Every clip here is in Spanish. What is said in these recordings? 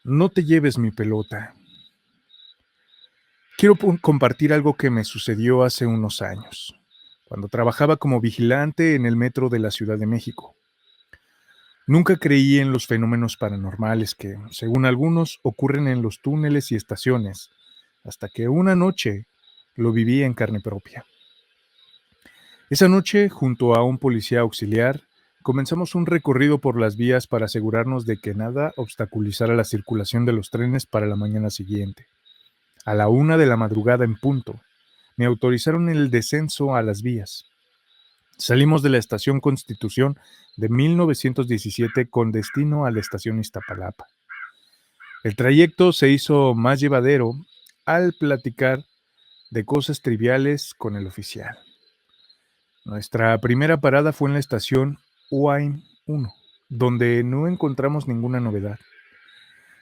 No te lleves mi pelota. Quiero compartir algo que me sucedió hace unos años, cuando trabajaba como vigilante en el metro de la Ciudad de México. Nunca creí en los fenómenos paranormales que, según algunos, ocurren en los túneles y estaciones, hasta que una noche lo viví en carne propia. Esa noche, junto a un policía auxiliar, comenzamos un recorrido por las vías para asegurarnos de que nada obstaculizara la circulación de los trenes para la mañana siguiente. A la 1 de la madrugada en punto, me autorizaron el descenso a las vías. Salimos de la estación Constitución de 1917 con destino a la estación Iztapalapa. El trayecto se hizo más llevadero al platicar de cosas triviales con el oficial. Nuestra primera parada fue en la estación Huayn 1, donde no encontramos ninguna novedad.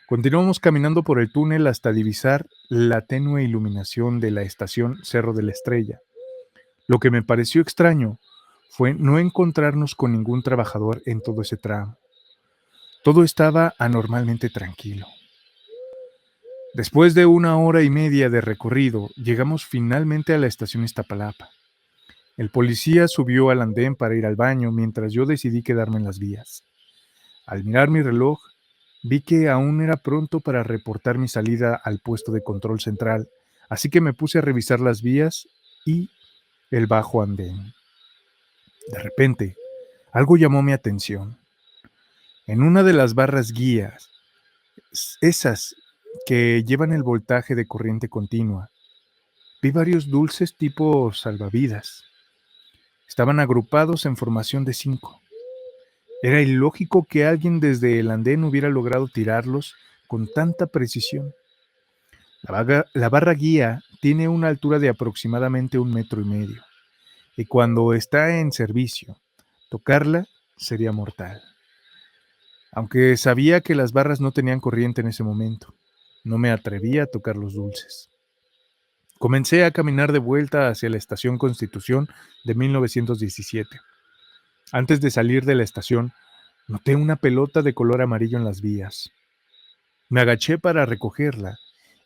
Continuamos caminando por el túnel hasta divisar la tenue iluminación de la estación Cerro de la Estrella. Lo que me pareció extraño fue no encontrarnos con ningún trabajador en todo ese tramo. Todo estaba anormalmente tranquilo. Después de 1 hora y media de recorrido, llegamos finalmente a la estación Iztapalapa. El policía subió al andén para ir al baño mientras yo decidí quedarme en las vías. Al mirar mi reloj, vi que aún era pronto para reportar mi salida al puesto de control central, así que me puse a revisar las vías y el bajo andén. De repente, algo llamó mi atención. En una de las barras guías, esas que llevan el voltaje de corriente continua, vi varios dulces tipo salvavidas. Estaban agrupados en formación de 5. Era ilógico que alguien desde el andén hubiera logrado tirarlos con tanta precisión. La barra guía tiene una altura de aproximadamente 1,5 metros, y cuando está en servicio, tocarla sería mortal. Aunque sabía que las barras no tenían corriente en ese momento, no me atreví a tocar los dulces. Comencé a caminar de vuelta hacia la estación Constitución de 1917. Antes de salir de la estación, noté una pelota de color amarillo en las vías. Me agaché para recogerla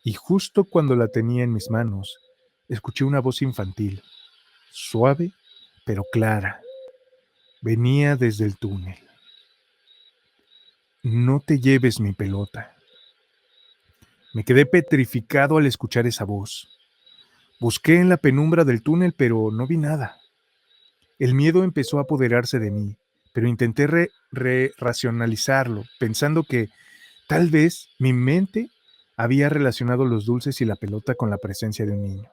y justo cuando la tenía en mis manos, escuché una voz infantil, suave pero clara. Venía desde el túnel. No te lleves mi pelota. Me quedé petrificado al escuchar esa voz. Busqué en la penumbra del túnel, pero no vi nada. El miedo empezó a apoderarse de mí, pero intenté racionalizarlo, pensando que tal vez mi mente había relacionado los dulces y la pelota con la presencia de un niño.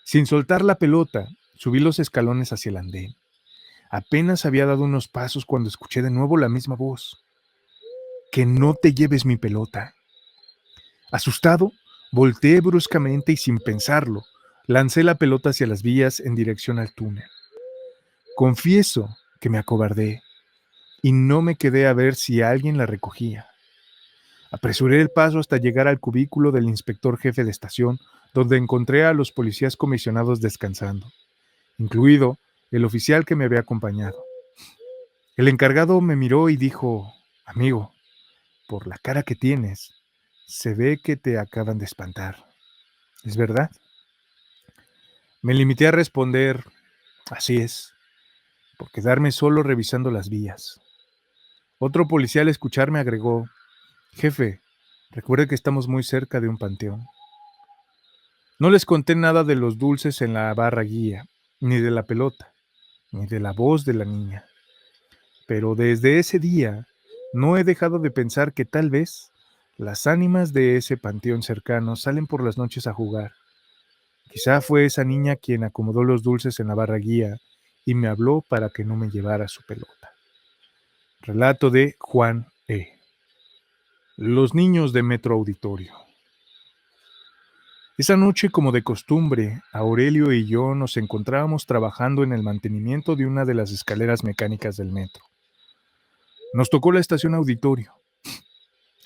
Sin soltar la pelota, subí los escalones hacia el andén. Apenas había dado unos pasos cuando escuché de nuevo la misma voz. Que no te lleves mi pelota. Asustado, volteé bruscamente y sin pensarlo, lancé la pelota hacia las vías en dirección al túnel. Confieso que me acobardé y no me quedé a ver si alguien la recogía. Apresuré el paso hasta llegar al cubículo del inspector jefe de estación, donde encontré a los policías comisionados descansando, incluido el oficial que me había acompañado. El encargado me miró y dijo: amigo, por la cara que tienes, se ve que te acaban de espantar. ¿Es verdad? Me limité a responder: así es, por quedarme solo revisando las vías. Otro policía al escucharme agregó: jefe, recuerde que estamos muy cerca de un panteón. No les conté nada de los dulces en la barra guía, ni de la pelota, ni de la voz de la niña. Pero desde ese día no he dejado de pensar que tal vez las ánimas de ese panteón cercano salen por las noches a jugar. Quizá fue esa niña quien acomodó los dulces en la barra guía y me habló para que no me llevara su pelota. Relato de Juan E. Los niños de Metro Auditorio. Esa noche, como de costumbre, Aurelio y yo nos encontrábamos trabajando en el mantenimiento de una de las escaleras mecánicas del metro. Nos tocó la estación Auditorio.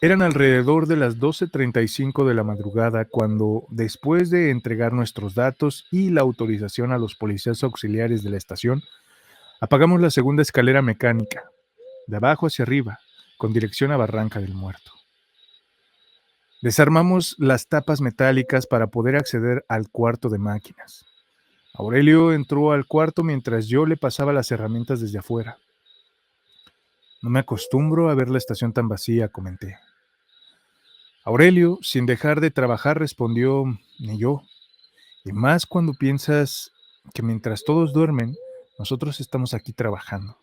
Eran alrededor de las 12:35 de la madrugada cuando, después de entregar nuestros datos y la autorización a los policías auxiliares de la estación, apagamos la segunda escalera mecánica, de abajo hacia arriba, con dirección a Barranca del Muerto. Desarmamos las tapas metálicas para poder acceder al cuarto de máquinas. Aurelio entró al cuarto mientras yo le pasaba las herramientas desde afuera. No me acostumbro a ver la estación tan vacía, comenté. Aurelio, sin dejar de trabajar, respondió, ni yo. Y más cuando piensas que mientras todos duermen, nosotros estamos aquí trabajando.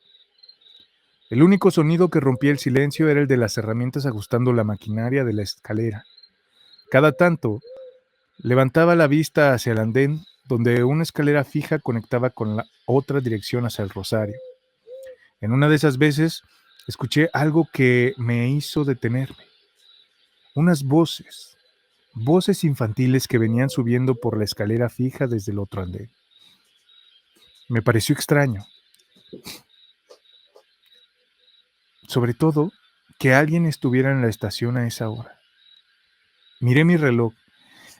El único sonido que rompía el silencio era el de las herramientas ajustando la maquinaria de la escalera. Cada tanto, levantaba la vista hacia el andén, donde una escalera fija conectaba con la otra dirección hacia el Rosario. En una de esas veces, escuché algo que me hizo detenerme. Unas voces infantiles que venían subiendo por la escalera fija desde el otro andén. Me pareció extraño, sobre todo que alguien estuviera en la estación a esa hora. Miré mi reloj,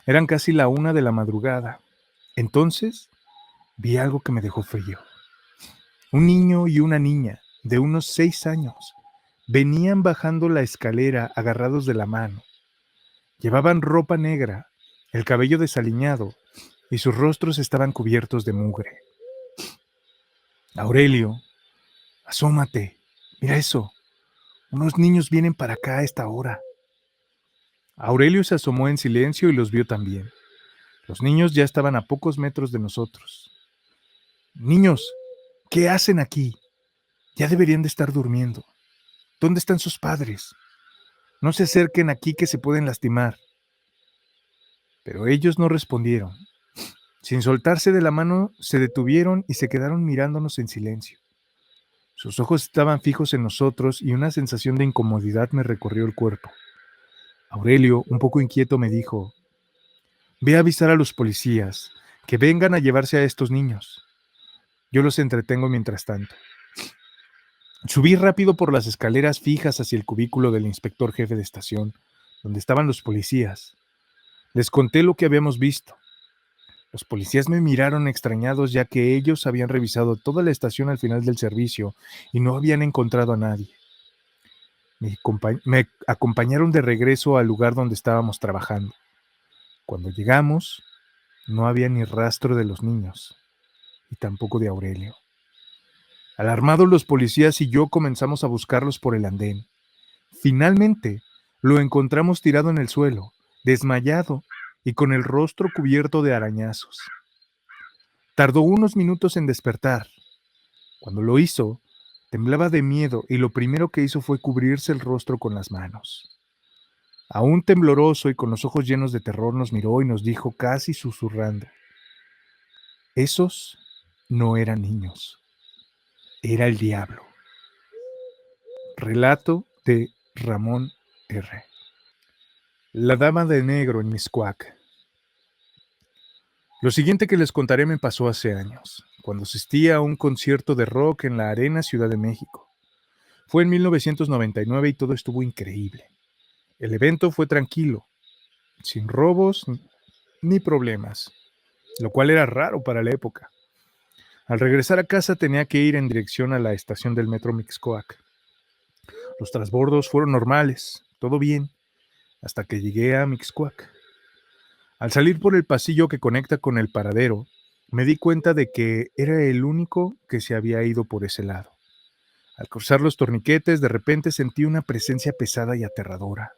eran casi la 1 de la madrugada. Entonces vi algo que me dejó frío. Un niño y una niña de unos 6 años venían bajando la escalera agarrados de la mano. Llevaban ropa negra, el cabello desaliñado y sus rostros estaban cubiertos de mugre. Aurelio, asómate, mira eso, unos niños vienen para acá a esta hora. Aurelio se asomó en silencio y los vio también. Los niños ya estaban a pocos metros de nosotros. Niños, ¿qué hacen aquí? Ya deberían de estar durmiendo. ¿Dónde están sus padres? No se acerquen aquí que se pueden lastimar. Pero ellos no respondieron. Sin soltarse de la mano, se detuvieron y se quedaron mirándonos en silencio. Sus ojos estaban fijos en nosotros y una sensación de incomodidad me recorrió el cuerpo. Aurelio, un poco inquieto, me dijo, ve a avisar a los policías que vengan a llevarse a estos niños. Yo los entretengo mientras tanto. Subí rápido por las escaleras fijas hacia el cubículo del inspector jefe de estación, donde estaban los policías. Les conté lo que habíamos visto. Los policías me miraron extrañados ya que ellos habían revisado toda la estación al final del servicio y no habían encontrado a nadie. Me acompañaron de regreso al lugar donde estábamos trabajando. Cuando llegamos, no había ni rastro de los niños, y tampoco de Aurelio. Alarmados, los policías y yo comenzamos a buscarlos por el andén. Finalmente, lo encontramos tirado en el suelo, desmayado y con el rostro cubierto de arañazos. Tardó unos minutos en despertar. Cuando lo hizo, temblaba de miedo y lo primero que hizo fue cubrirse el rostro con las manos. Aún tembloroso y con los ojos llenos de terror nos miró y nos dijo casi susurrando, esos no eran niños, era el diablo. Relato de Ramón R. La dama de negro en Mixcoac. Lo siguiente que les contaré me pasó hace años, cuando asistí a un concierto de rock en la Arena Ciudad de México. Fue en 1999 y todo estuvo increíble. El evento fue tranquilo, sin robos ni problemas, lo cual era raro para la época. Al regresar a casa tenía que ir en dirección a la estación del metro Mixcoac. Los transbordos fueron normales, todo bien, hasta que llegué a Mixcoac. Al salir por el pasillo que conecta con el paradero, me di cuenta de que era el único que se había ido por ese lado. Al cruzar los torniquetes, de repente sentí una presencia pesada y aterradora.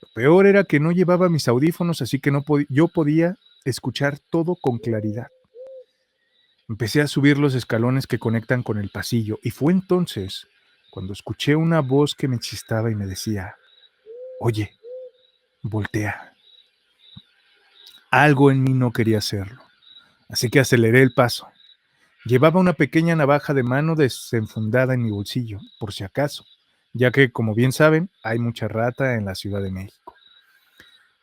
Lo peor era que no llevaba mis audífonos, así que yo podía escuchar todo con claridad. Empecé a subir los escalones que conectan con el pasillo y fue entonces cuando escuché una voz que me chistaba y me decía, oye, voltea. Algo en mí no quería hacerlo, así que aceleré el paso. Llevaba una pequeña navaja de mano desenfundada en mi bolsillo, por si acaso, ya que, como bien saben, hay mucha rata en la Ciudad de México.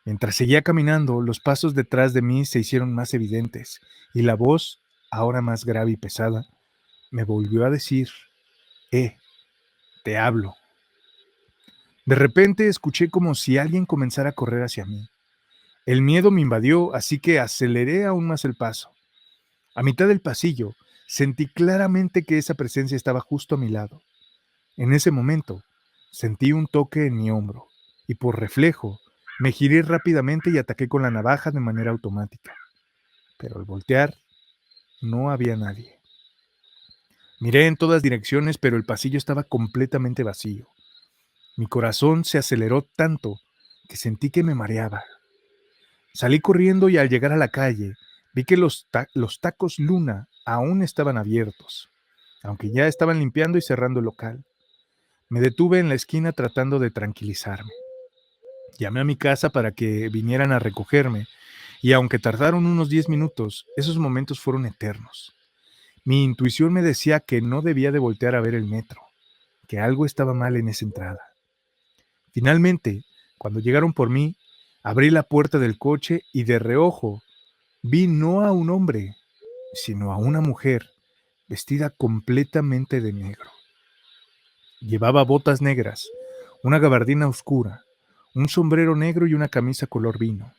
Mientras seguía caminando, los pasos detrás de mí se hicieron más evidentes y la voz, ahora más grave y pesada, me volvió a decir, te hablo. De repente escuché como si alguien comenzara a correr hacia mí. El miedo me invadió, así que aceleré aún más el paso. A mitad del pasillo, sentí claramente que esa presencia estaba justo a mi lado. En ese momento, sentí un toque en mi hombro y por reflejo, Me giré rápidamente y ataqué con la navaja de manera automática, pero al voltear no había nadie. Miré en todas direcciones, pero el pasillo estaba completamente vacío. Mi corazón se aceleró tanto que sentí que me mareaba. Salí corriendo y al llegar a la calle, vi que los tacos Luna aún estaban abiertos, aunque ya estaban limpiando y cerrando el local. Me detuve en la esquina tratando de tranquilizarme. Llamé a mi casa para que vinieran a recogerme, y aunque tardaron unos 10 minutos, esos momentos fueron eternos. Mi intuición me decía que no debía de voltear a ver el metro, que algo estaba mal en esa entrada. Finalmente, cuando llegaron por mí, abrí la puerta del coche y de reojo vi no a un hombre, sino a una mujer vestida completamente de negro. Llevaba botas negras, una gabardina oscura, un sombrero negro y una camisa color vino.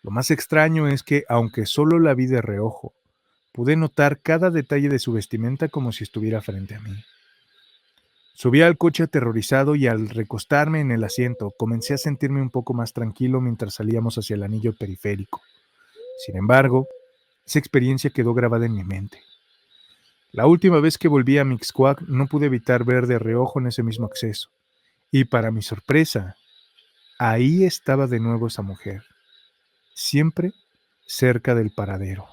Lo más extraño es que, aunque solo la vi de reojo, pude notar cada detalle de su vestimenta como si estuviera frente a mí. Subí al coche aterrorizado y al recostarme en el asiento comencé a sentirme un poco más tranquilo mientras salíamos hacia el anillo periférico. Sin embargo, esa experiencia quedó grabada en mi mente. La última vez que volví a Mixcoac no pude evitar ver de reojo en ese mismo acceso. Y para mi sorpresa, ahí estaba de nuevo esa mujer, siempre cerca del paradero.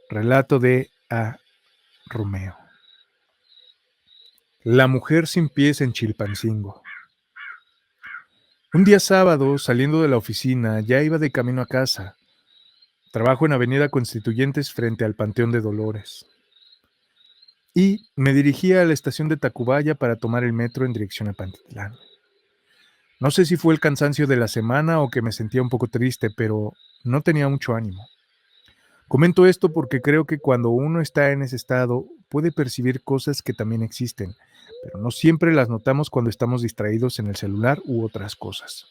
Relato de A. Romeo. La mujer sin pies en Chilpancingo. Un día sábado, saliendo de la oficina, ya iba de camino a casa. Trabajo en Avenida Constituyentes frente al Panteón de Dolores. Y me dirigía a la estación de Tacubaya para tomar el metro en dirección a Pantitlán. No sé si fue el cansancio de la semana o que me sentía un poco triste, pero no tenía mucho ánimo. Comento esto porque creo que cuando uno está en ese estado puede percibir cosas que también existen, pero no siempre las notamos cuando estamos distraídos en el celular u otras cosas.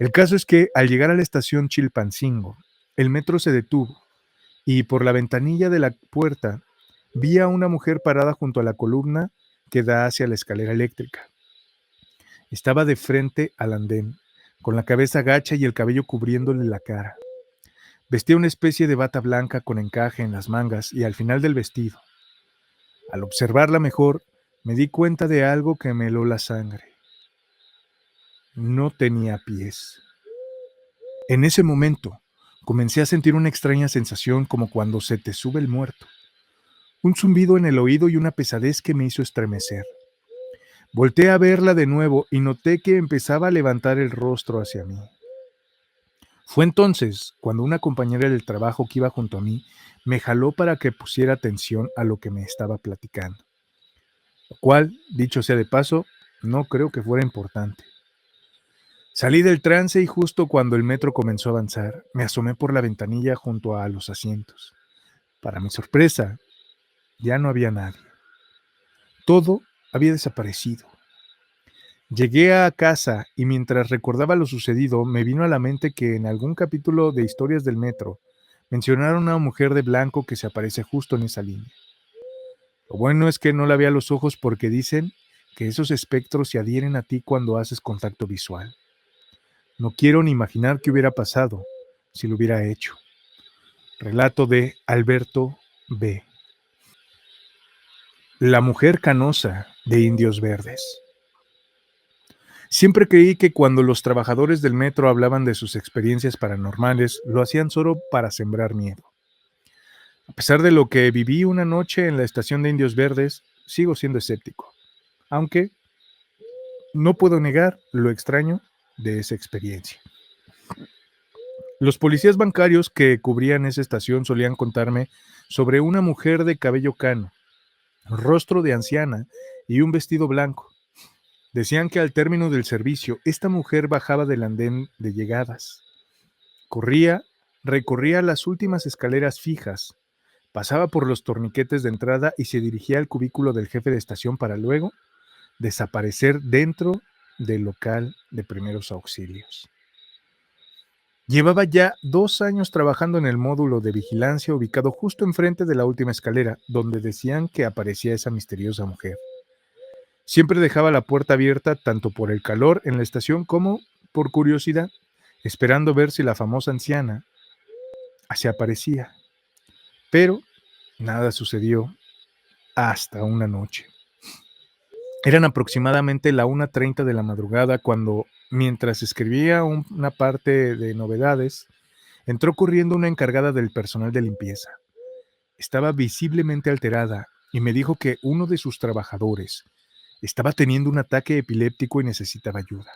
El caso es que al llegar a la estación Chilpancingo, el metro se detuvo y por la ventanilla de la puerta vi a una mujer parada junto a la columna que da hacia la escalera eléctrica. Estaba de frente al andén, con la cabeza gacha y el cabello cubriéndole la cara. Vestía una especie de bata blanca con encaje en las mangas y al final del vestido. Al observarla mejor, me di cuenta de algo que me heló la sangre. No tenía pies. En ese momento, comencé a sentir una extraña sensación como cuando se te sube el muerto. Un zumbido en el oído y una pesadez que me hizo estremecer. Volté a verla de nuevo y noté que empezaba a levantar el rostro hacia mí. Fue entonces cuando una compañera del trabajo que iba junto a mí me jaló para que pusiera atención a lo que me estaba platicando, lo cual, dicho sea de paso, no creo que fuera importante. Salí del trance y justo cuando el metro comenzó a avanzar, me asomé por la ventanilla junto a los asientos. Para mi sorpresa, ya no había nadie. Todo había desaparecido. Llegué a casa y mientras recordaba lo sucedido, me vino a la mente que en algún capítulo de Historias del Metro mencionaron a una mujer de blanco que se aparece justo en esa línea. Lo bueno es que no la vi a los ojos porque dicen que esos espectros se adhieren a ti cuando haces contacto visual. No quiero ni imaginar qué hubiera pasado si lo hubiera hecho. Relato de Alberto B. La mujer canosa de Indios Verdes. Siempre creí que cuando los trabajadores del metro hablaban de sus experiencias paranormales, lo hacían solo para sembrar miedo. A pesar de lo que viví una noche en la estación de Indios Verdes, sigo siendo escéptico, aunque no puedo negar lo extraño de esa experiencia. Los policías bancarios que cubrían esa estación solían contarme sobre una mujer de cabello cano, rostro de anciana y un vestido blanco. Decían que al término del servicio, esta mujer bajaba del andén de llegadas. Recorría las últimas escaleras fijas, pasaba por los torniquetes de entrada y se dirigía al cubículo del jefe de estación para luego desaparecer dentro del local de primeros auxilios. Llevaba ya 2 años trabajando en el módulo de vigilancia ubicado justo enfrente de la última escalera, donde decían que aparecía esa misteriosa mujer. Siempre dejaba la puerta abierta tanto por el calor en la estación como por curiosidad, esperando ver si la famosa anciana se aparecía. Pero nada sucedió hasta una noche. Eran aproximadamente la 1:30 de la madrugada cuando, mientras escribía una parte de novedades, entró corriendo una encargada del personal de limpieza. Estaba visiblemente alterada y me dijo que uno de sus trabajadores estaba teniendo un ataque epiléptico y necesitaba ayuda.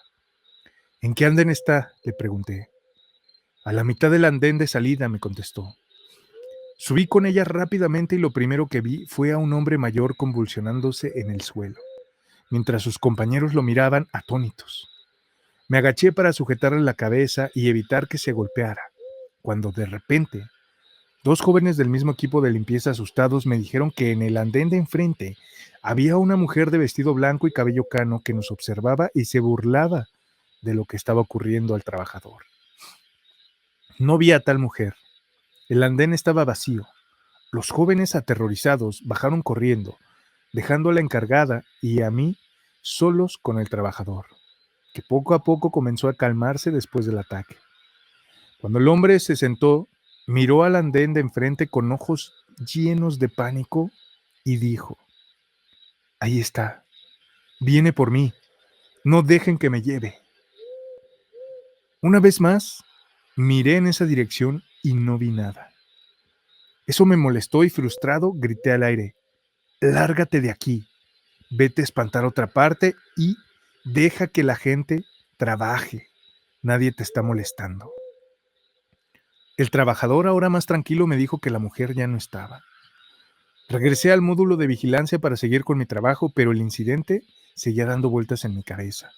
¿En qué andén está?, le pregunté. A la mitad del andén de salida, me contestó. Subí con ella rápidamente y lo primero que vi fue a un hombre mayor convulsionándose en el suelo, mientras sus compañeros lo miraban atónitos. Me agaché para sujetarle la cabeza y evitar que se golpeara, cuando de repente, dos jóvenes del mismo equipo de limpieza asustados me dijeron que en el andén de enfrente había una mujer de vestido blanco y cabello cano que nos observaba y se burlaba de lo que estaba ocurriendo al trabajador. No vi a tal mujer. El andén estaba vacío. Los jóvenes aterrorizados bajaron corriendo, dejando a la encargada y a mí solos con el trabajador, que poco a poco comenzó a calmarse después del ataque. Cuando el hombre se sentó, miró al andén de enfrente con ojos llenos de pánico y dijo: ahí está, viene por mí, no dejen que me lleve. Una vez más, miré en esa dirección y no vi nada. Eso me molestó y frustrado grité al aire: lárgate de aquí, vete a espantar a otra parte y deja que la gente trabaje. Nadie te está molestando. El trabajador, ahora más tranquilo, me dijo que la mujer ya no estaba. Regresé al módulo de vigilancia para seguir con mi trabajo, pero el incidente seguía dando vueltas en mi cabeza.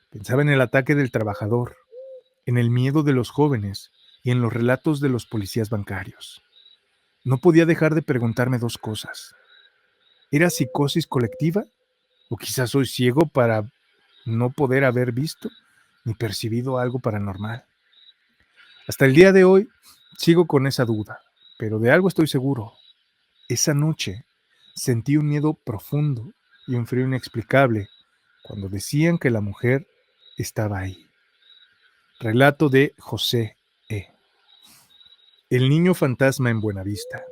Pensaba en el ataque del trabajador, en el miedo de los jóvenes y en los relatos de los policías bancarios. No podía dejar de preguntarme dos cosas. ¿Era psicosis colectiva? ¿O quizás soy ciego para no poder haber visto ni percibido algo paranormal? Hasta el día de hoy sigo con esa duda, pero de algo estoy seguro. Esa noche sentí un miedo profundo y un frío inexplicable cuando decían que la mujer estaba ahí. Relato de José E. El niño fantasma en Buenavista.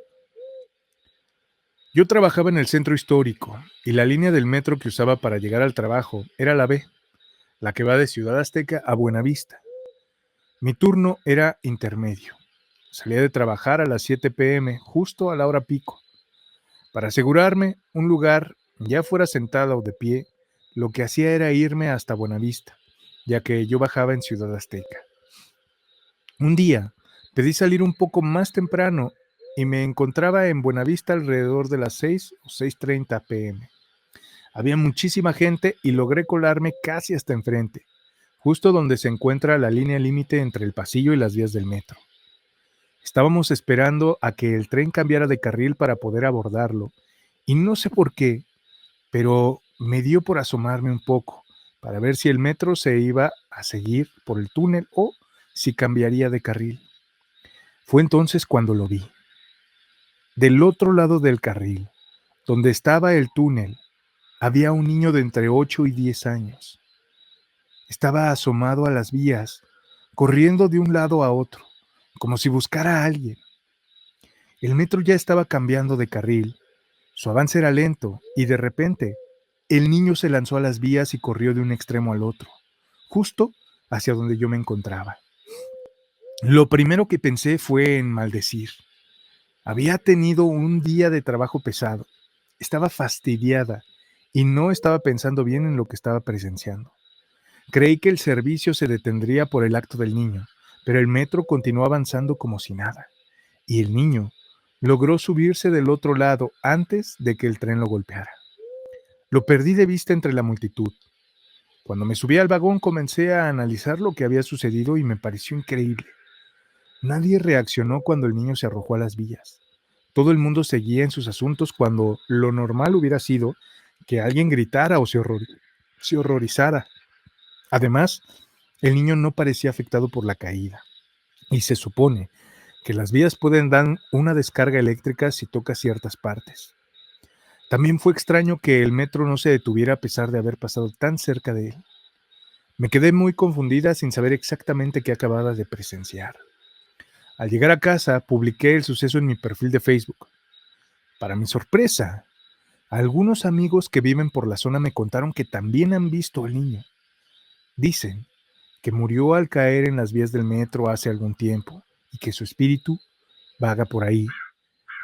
Yo trabajaba en el centro histórico y la línea del metro que usaba para llegar al trabajo era la B, la que va de Ciudad Azteca a Buenavista. Mi turno era intermedio. Salía de trabajar a las 7 p.m., justo a la hora pico. Para asegurarme un lugar, ya fuera sentada o de pie, lo que hacía era irme hasta Buenavista, ya que yo bajaba en Ciudad Azteca. Un día pedí salir un poco más temprano y me encontraba en Buenavista alrededor de las 6 o 6:30 p.m. Había muchísima gente y logré colarme casi hasta enfrente, justo donde se encuentra la línea límite entre el pasillo y las vías del metro. Estábamos esperando a que el tren cambiara de carril para poder abordarlo, y no sé por qué, pero me dio por asomarme un poco para ver si el metro se iba a seguir por el túnel o si cambiaría de carril. Fue entonces cuando lo vi. Del otro lado del carril, donde estaba el túnel, había un niño de entre 8 y 10 años. Estaba asomado a las vías, corriendo de un lado a otro, como si buscara a alguien. El metro ya estaba cambiando de carril, su avance era lento y de repente el niño se lanzó a las vías y corrió de un extremo al otro, justo hacia donde yo me encontraba. Lo primero que pensé fue en maldecir. Había tenido un día de trabajo pesado, estaba fastidiada y no estaba pensando bien en lo que estaba presenciando. Creí que el servicio se detendría por el acto del niño, pero el metro continuó avanzando como si nada, y el niño logró subirse del otro lado antes de que el tren lo golpeara. Lo perdí de vista entre la multitud. Cuando me subí al vagón comencé a analizar lo que había sucedido y me pareció increíble. Nadie reaccionó cuando el niño se arrojó a las vías. Todo el mundo seguía en sus asuntos cuando lo normal hubiera sido que alguien gritara o se horrorizara. Además, el niño no parecía afectado por la caída, y se supone que las vías pueden dar una descarga eléctrica si toca ciertas partes. También fue extraño que el metro no se detuviera a pesar de haber pasado tan cerca de él. Me quedé muy confundida sin saber exactamente qué acababa de presenciar. Al llegar a casa, publiqué el suceso en mi perfil de Facebook. Para mi sorpresa, algunos amigos que viven por la zona me contaron que también han visto al niño. Dicen que murió al caer en las vías del metro hace algún tiempo y que su espíritu vaga por ahí,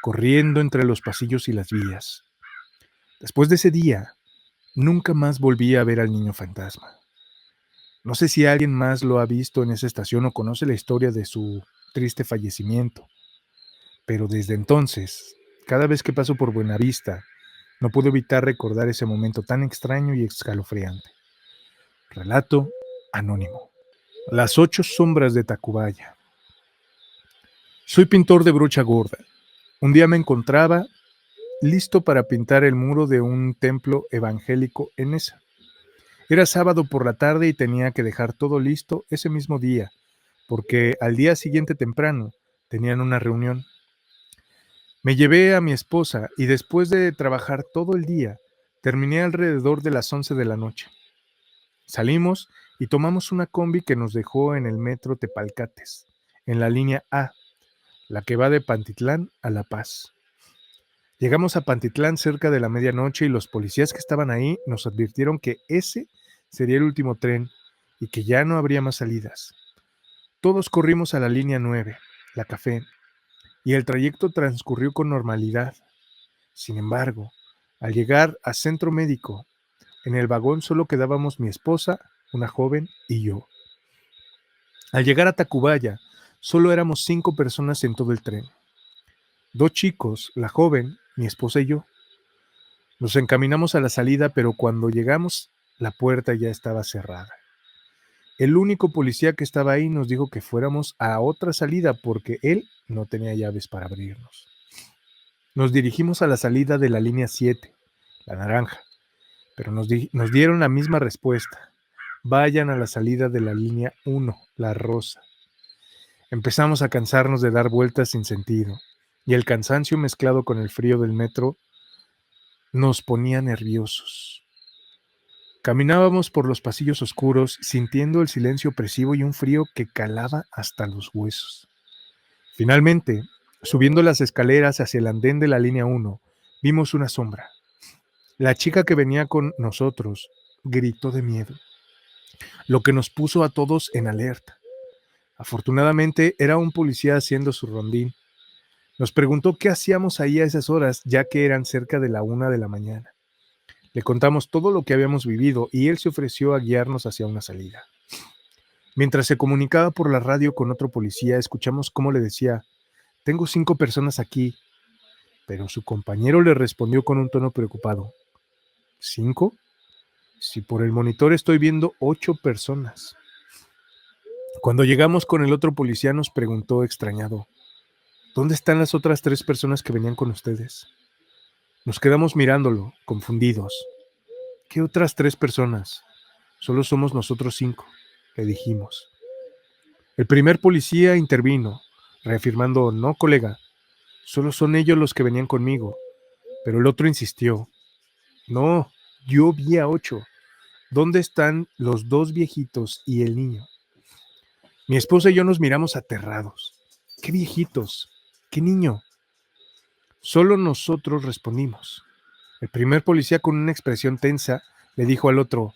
corriendo entre los pasillos y las vías. Después de ese día, nunca más volví a ver al niño fantasma. No sé si alguien más lo ha visto en esa estación o conoce la historia de su triste fallecimiento, pero desde entonces, cada vez que paso por Buenavista, no puedo evitar recordar ese momento tan extraño y escalofriante. Relato anónimo. Las 8 sombras de Tacubaya. Soy pintor de brocha gorda. Un día me encontraba listo para pintar el muro de un templo evangélico en esa. Era sábado por la tarde y tenía que dejar todo listo ese mismo día, porque al día siguiente temprano tenían una reunión. Me llevé a mi esposa y después de trabajar todo el día, terminé alrededor de las 11 de la noche. Salimos y tomamos una combi que nos dejó en el metro Tepalcates, en la línea A, la que va de Pantitlán a La Paz. Llegamos a Pantitlán cerca de la medianoche y los policías que estaban ahí nos advirtieron que ese sería el último tren y que ya no habría más salidas. Todos corrimos a la línea 9, la Café, y el trayecto transcurrió con normalidad. Sin embargo, al llegar a Centro Médico, en el vagón solo quedábamos mi esposa, una joven y yo. Al llegar a Tacubaya, solo éramos 5 personas en todo el tren. 2 chicos, la joven, mi esposa y yo. Nos encaminamos a la salida, pero cuando llegamos, la puerta ya estaba cerrada. El único policía que estaba ahí nos dijo que fuéramos a otra salida porque él no tenía llaves para abrirnos. Nos dirigimos a la salida de la línea 7, la naranja, pero nos dieron la misma respuesta. Vayan a la salida de la línea 1, la rosa. Empezamos a cansarnos de dar vueltas sin sentido, y el cansancio mezclado con el frío del metro nos ponía nerviosos. Caminábamos por los pasillos oscuros, sintiendo el silencio opresivo y un frío que calaba hasta los huesos. Finalmente, subiendo las escaleras hacia el andén de la línea 1, vimos una sombra. La chica que venía con nosotros gritó de miedo, lo que nos puso a todos en alerta. Afortunadamente, era un policía haciendo su rondín. Nos preguntó qué hacíamos ahí a esas horas, ya que eran cerca de la 1 de la mañana. Le contamos todo lo que habíamos vivido y él se ofreció a guiarnos hacia una salida. Mientras se comunicaba por la radio con otro policía, escuchamos cómo le decía: tengo 5 personas aquí, pero su compañero le respondió con un tono preocupado: ¿5? Si por el monitor estoy viendo 8 personas. Cuando llegamos con el otro policía nos preguntó extrañado: ¿dónde están las otras 3 personas que venían con ustedes? Nos quedamos mirándolo, confundidos. ¿Qué otras 3 personas? Solo somos nosotros 5, le dijimos. El primer policía intervino, reafirmando: no, colega, solo son ellos los que venían conmigo. Pero el otro insistió: no, yo vi a 8. ¿Dónde están los 2 viejitos y el niño? Mi esposa y yo nos miramos aterrados. ¿Qué viejitos? ¿Qué niño? Solo nosotros respondimos. El primer policía, con una expresión tensa, le dijo al otro: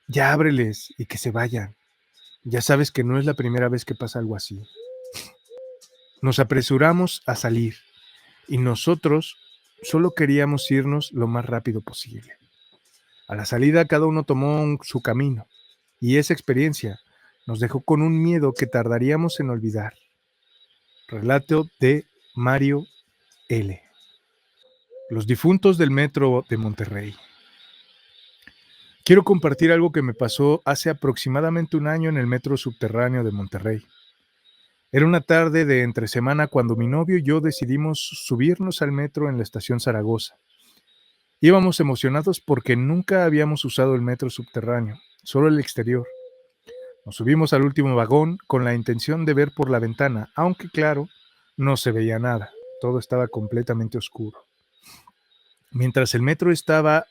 ya ábreles y que se vayan. Ya sabes que no es la primera vez que pasa algo así. Nos apresuramos a salir y nosotros solo queríamos irnos lo más rápido posible. A la salida cada uno tomó su camino y esa experiencia nos dejó con un miedo que tardaríamos en olvidar. Relato de Mario L. Los difuntos del metro de Monterrey. Quiero compartir algo que me pasó hace aproximadamente un año en el metro subterráneo de Monterrey. Era una tarde de entre semana cuando mi novio y yo decidimos subirnos al metro en la estación Zaragoza. Íbamos emocionados porque nunca habíamos usado el metro subterráneo, solo el exterior. Nos subimos al último vagón con la intención de ver por la ventana, aunque claro, no se veía nada, todo estaba completamente oscuro. Mientras el metro estaba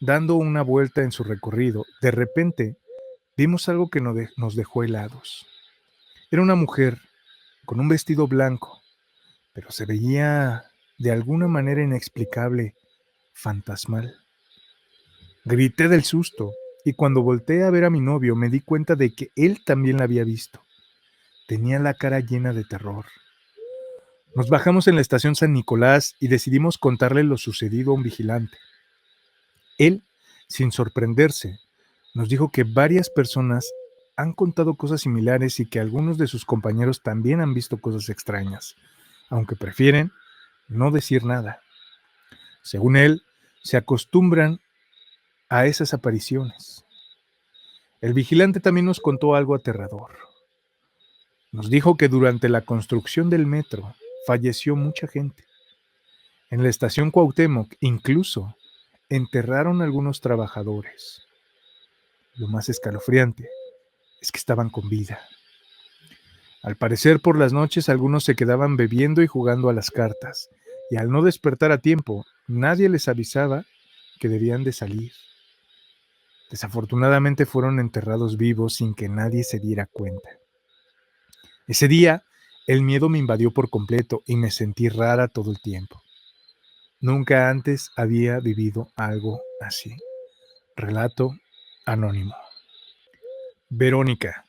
dando una vuelta en su recorrido, de repente vimos algo que nos dejó helados. Era una mujer con un vestido blanco, pero se veía de alguna manera inexplicable, fantasmal. Grité del susto y cuando volteé a ver a mi novio me di cuenta de que él también la había visto. Tenía la cara llena de terror. Nos bajamos en la estación San Nicolás y decidimos contarle lo sucedido a un vigilante. Él, sin sorprenderse, nos dijo que varias personas han contado cosas similares y que algunos de sus compañeros también han visto cosas extrañas, aunque prefieren no decir nada. Según él, se acostumbran a esas apariciones. El vigilante también nos contó algo aterrador. Nos dijo que durante la construcción del metro falleció mucha gente. En la estación Cuauhtémoc incluso enterraron a algunos trabajadores. Lo más escalofriante es que estaban con vida. Al parecer, por las noches algunos se quedaban bebiendo y jugando a las cartas, y al no despertar a tiempo, nadie les avisaba que debían de salir. Desafortunadamente fueron enterrados vivos sin que nadie se diera cuenta. Ese día, el miedo me invadió por completo y me sentí rara todo el tiempo. Nunca antes había vivido algo así. Relato anónimo. Verónica.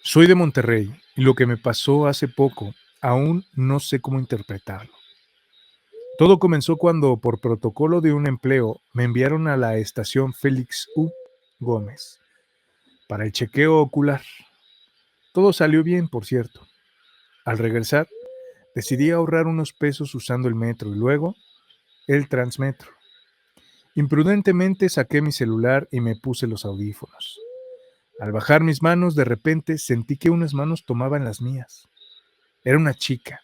Soy de Monterrey y lo que me pasó hace poco aún no sé cómo interpretarlo. Todo comenzó cuando, por protocolo de un empleo, me enviaron a la estación Félix U. Gómez para el chequeo ocular. Todo salió bien, por cierto. Al regresar, decidí ahorrar unos pesos usando el metro y luego el Transmetro. Imprudentemente saqué mi celular y me puse los audífonos. Al bajar mis manos, de repente sentí que unas manos tomaban las mías. Era una chica,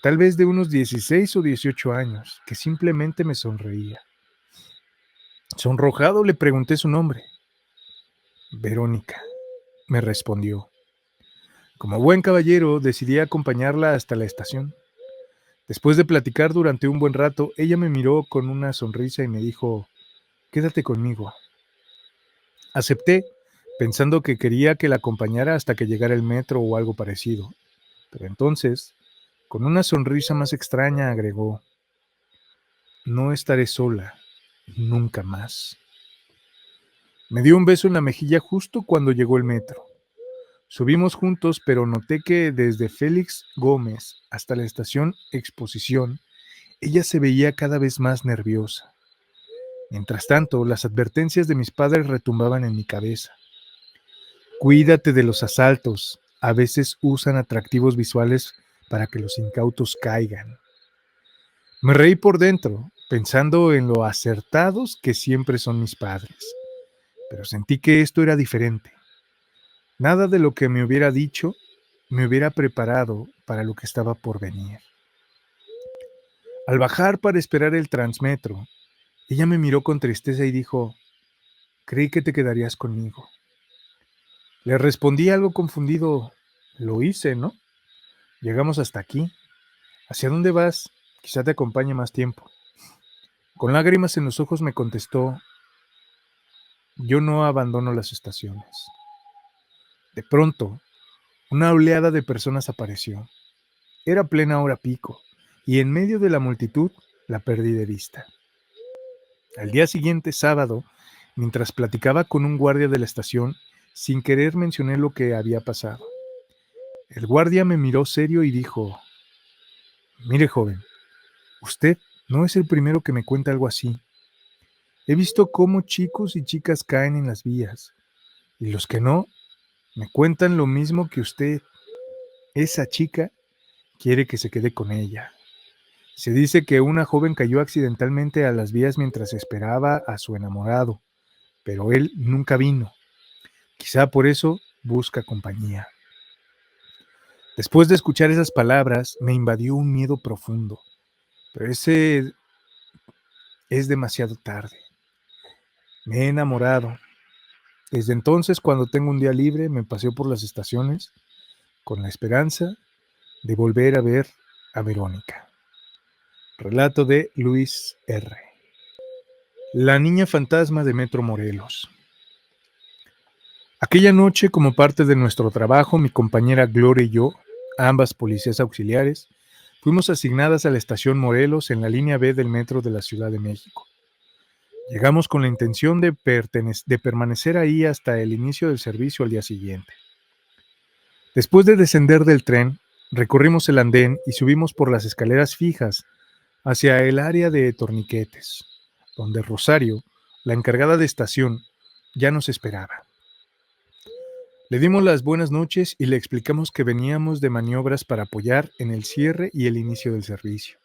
tal vez de unos 16 o 18 años, que simplemente me sonreía. Sonrojado le pregunté su nombre. Verónica, me respondió. Como buen caballero, decidí acompañarla hasta la estación. Después de platicar durante un buen rato, ella me miró con una sonrisa y me dijo, quédate conmigo. Acepté, pensando que quería que la acompañara hasta que llegara el metro o algo parecido. Pero entonces, con una sonrisa más extraña, agregó, no estaré sola, nunca más. Me dio un beso en la mejilla justo cuando llegó el metro. Subimos juntos, pero noté que desde Félix Gómez hasta la estación Exposición, ella se veía cada vez más nerviosa. Mientras tanto, las advertencias de mis padres retumbaban en mi cabeza. Cuídate de los asaltos. A veces usan atractivos visuales para que los incautos caigan. Me reí por dentro, pensando en lo acertados que siempre son mis padres. Pero sentí que esto era diferente. Nada de lo que me hubiera dicho me hubiera preparado para lo que estaba por venir. Al bajar para esperar el Transmetro, ella me miró con tristeza y dijo, creí que te quedarías conmigo. Le respondí algo confundido, lo hice, ¿no? Llegamos hasta aquí. ¿Hacia dónde vas? Quizá te acompañe más tiempo. Con lágrimas en los ojos me contestó, yo no abandono las estaciones. De pronto, una oleada de personas apareció. Era plena hora pico, y en medio de la multitud la perdí de vista. Al día siguiente, sábado, mientras platicaba con un guardia de la estación, sin querer mencioné lo que había pasado. El guardia me miró serio y dijo, mire joven, usted no es el primero que me cuenta algo así. He visto cómo chicos y chicas caen en las vías, y los que no, me cuentan lo mismo que usted. Esa chica quiere que se quede con ella. Se dice que una joven cayó accidentalmente a las vías mientras esperaba a su enamorado, pero él nunca vino. Quizá por eso busca compañía. Después de escuchar esas palabras, me invadió un miedo profundo, pero ese es demasiado tarde. Me he enamorado. Desde entonces, cuando tengo un día libre, me paseo por las estaciones con la esperanza de volver a ver a Verónica. Relato de Luis R. La niña fantasma de Metro Morelos. Aquella noche, como parte de nuestro trabajo, mi compañera Gloria y yo, ambas policías auxiliares, fuimos asignadas a la estación Morelos en la línea B del metro de la Ciudad de México. Llegamos con la intención de permanecer ahí hasta el inicio del servicio al día siguiente. Después de descender del tren, recorrimos el andén y subimos por las escaleras fijas hacia el área de torniquetes, donde Rosario, la encargada de estación, ya nos esperaba. Le dimos las buenas noches y le explicamos que veníamos de maniobras para apoyar en el cierre y el inicio del servicio.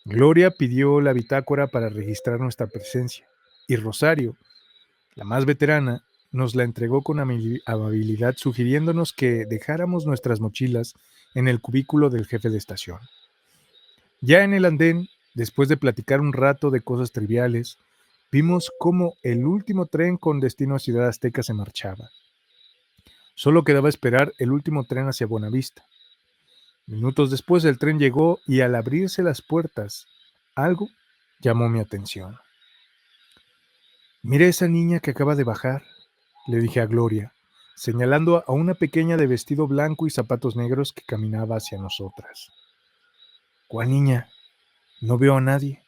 Gloria pidió la bitácora para registrar nuestra presencia y Rosario, la más veterana, nos la entregó con amabilidad sugiriéndonos que dejáramos nuestras mochilas en el cubículo del jefe de estación. Ya en el andén, después de platicar un rato de cosas triviales, vimos cómo el último tren con destino a Ciudad Azteca se marchaba. Solo quedaba esperar el último tren hacia Buenavista. Minutos después el tren llegó y al abrirse las puertas, algo llamó mi atención. «Mira esa niña que acaba de bajar», le dije a Gloria, señalando a una pequeña de vestido blanco y zapatos negros que caminaba hacia nosotras. «¿Cuál niña? No veo a nadie»,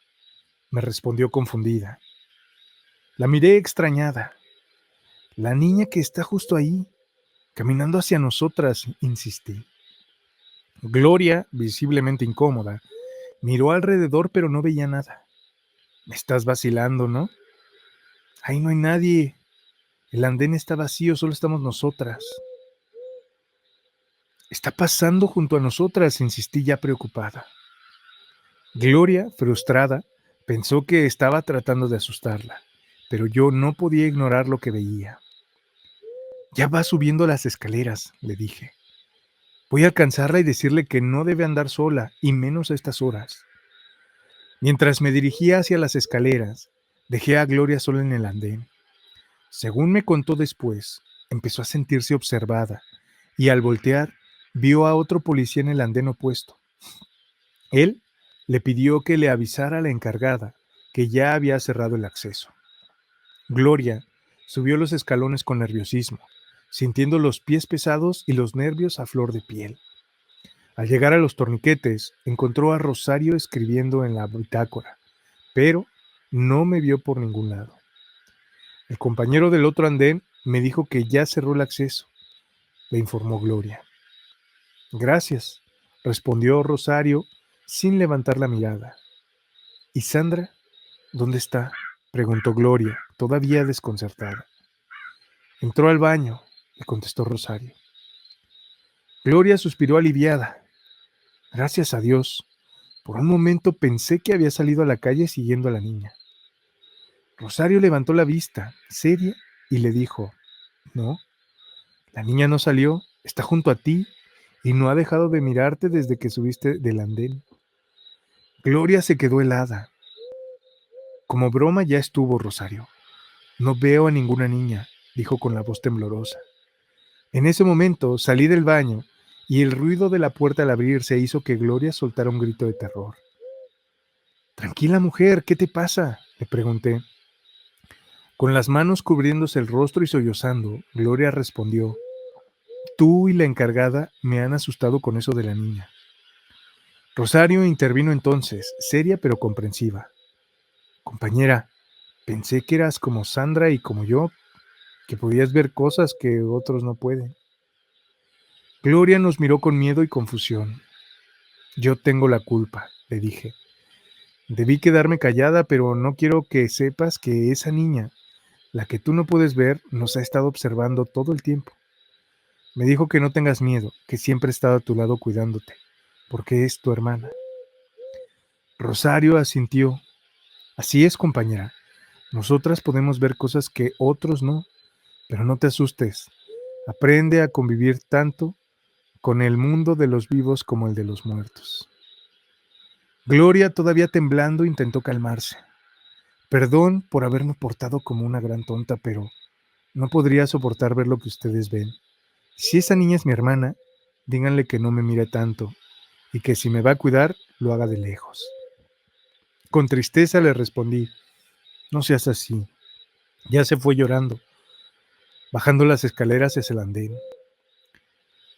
me respondió confundida. La miré extrañada. «La niña que está justo ahí, caminando hacia nosotras», insistí. Gloria, visiblemente incómoda, miró alrededor pero no veía nada. «Me estás vacilando, ¿no? Ahí no hay nadie. El andén está vacío, solo estamos nosotras». «Está pasando junto a nosotras», insistí ya preocupada. Gloria, frustrada, pensó que estaba tratando de asustarla, pero yo no podía ignorar lo que veía. «Ya va subiendo las escaleras», le dije. «Voy a alcanzarla y decirle que no debe andar sola, y menos a estas horas». Mientras me dirigía hacia las escaleras, dejé a Gloria sola en el andén. Según me contó después, empezó a sentirse observada y al voltear vio a otro policía en el andén opuesto. Él le pidió que le avisara a la encargada que ya había cerrado el acceso. Gloria subió los escalones con nerviosismo, sintiendo los pies pesados y los nervios a flor de piel. Al llegar a los torniquetes, encontró a Rosario escribiendo en la bitácora, pero no me vio por ningún lado. El compañero del otro andén me dijo que ya cerró el acceso, le informó Gloria. «Gracias», respondió Rosario sin levantar la mirada. «¿Y Sandra? ¿Dónde está?», preguntó Gloria, todavía desconcertada. «Entró al baño», le contestó Rosario. Gloria suspiró aliviada. «Gracias a Dios. Por un momento pensé que había salido a la calle siguiendo a la niña». Rosario levantó la vista, seria, y le dijo: «No, la niña no salió, está junto a ti y no ha dejado de mirarte desde que subiste del andén». Gloria se quedó helada. «Como broma ya estuvo, Rosario. No veo a ninguna niña», dijo con la voz temblorosa. En ese momento salí del baño y el ruido de la puerta al abrirse hizo que Gloria soltara un grito de terror. «Tranquila, mujer, ¿qué te pasa?», le pregunté. Con las manos cubriéndose el rostro y sollozando, Gloria respondió: «Tú y la encargada me han asustado con eso de la niña». Rosario intervino entonces, seria pero comprensiva. «Compañera, pensé que eras como Sandra y como yo, que podías ver cosas que otros no pueden». Gloria nos miró con miedo y confusión. «Yo tengo la culpa», le dije. «Debí quedarme callada, pero no quiero que sepas que esa niña, la que tú no puedes ver, nos ha estado observando todo el tiempo. Me dijo que no tengas miedo, que siempre he estado a tu lado cuidándote, porque es tu hermana». Rosario asintió. «Así es, compañera. Nosotras podemos ver cosas que otros no, pero no te asustes. Aprende a convivir tanto con el mundo de los vivos como el de los muertos». Gloria, todavía temblando, intentó calmarse. «Perdón por haberme portado como una gran tonta, pero no podría soportar ver lo que ustedes ven. Si esa niña es mi hermana, díganle que no me mire tanto y que si me va a cuidar, lo haga de lejos». Con tristeza le respondí: «No seas así. Ya se fue llorando. bajando las escaleras hacia el andén.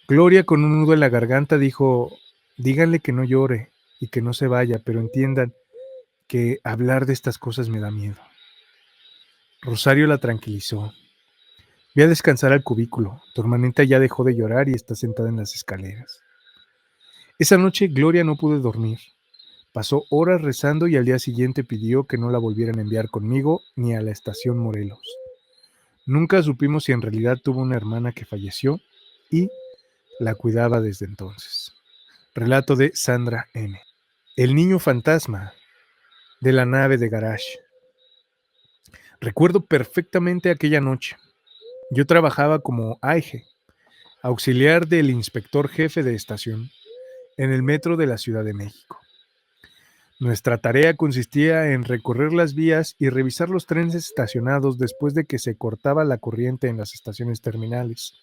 Gloria, con un nudo en la garganta, dijo: díganle que no llore y que no se vaya, pero entiendan que hablar de estas cosas me da miedo. Rosario la tranquilizó. Ve a descansar al cubículo. Tu hermanita ya dejó de llorar y está sentada en las escaleras. Esa noche Gloria no pudo dormir. Pasó horas rezando y al día siguiente pidió que no la volvieran a enviar conmigo ni a la estación Morelos. Nunca supimos si en realidad tuvo una hermana que falleció y la cuidaba desde entonces. Relato de Sandra N. El niño fantasma de la nave de garage. Recuerdo perfectamente aquella noche. Yo trabajaba como AIGE, auxiliar del inspector jefe de estación, en el metro de la Ciudad de México. Nuestra tarea consistía en recorrer las vías y revisar los trenes estacionados después de que se cortaba la corriente en las estaciones terminales.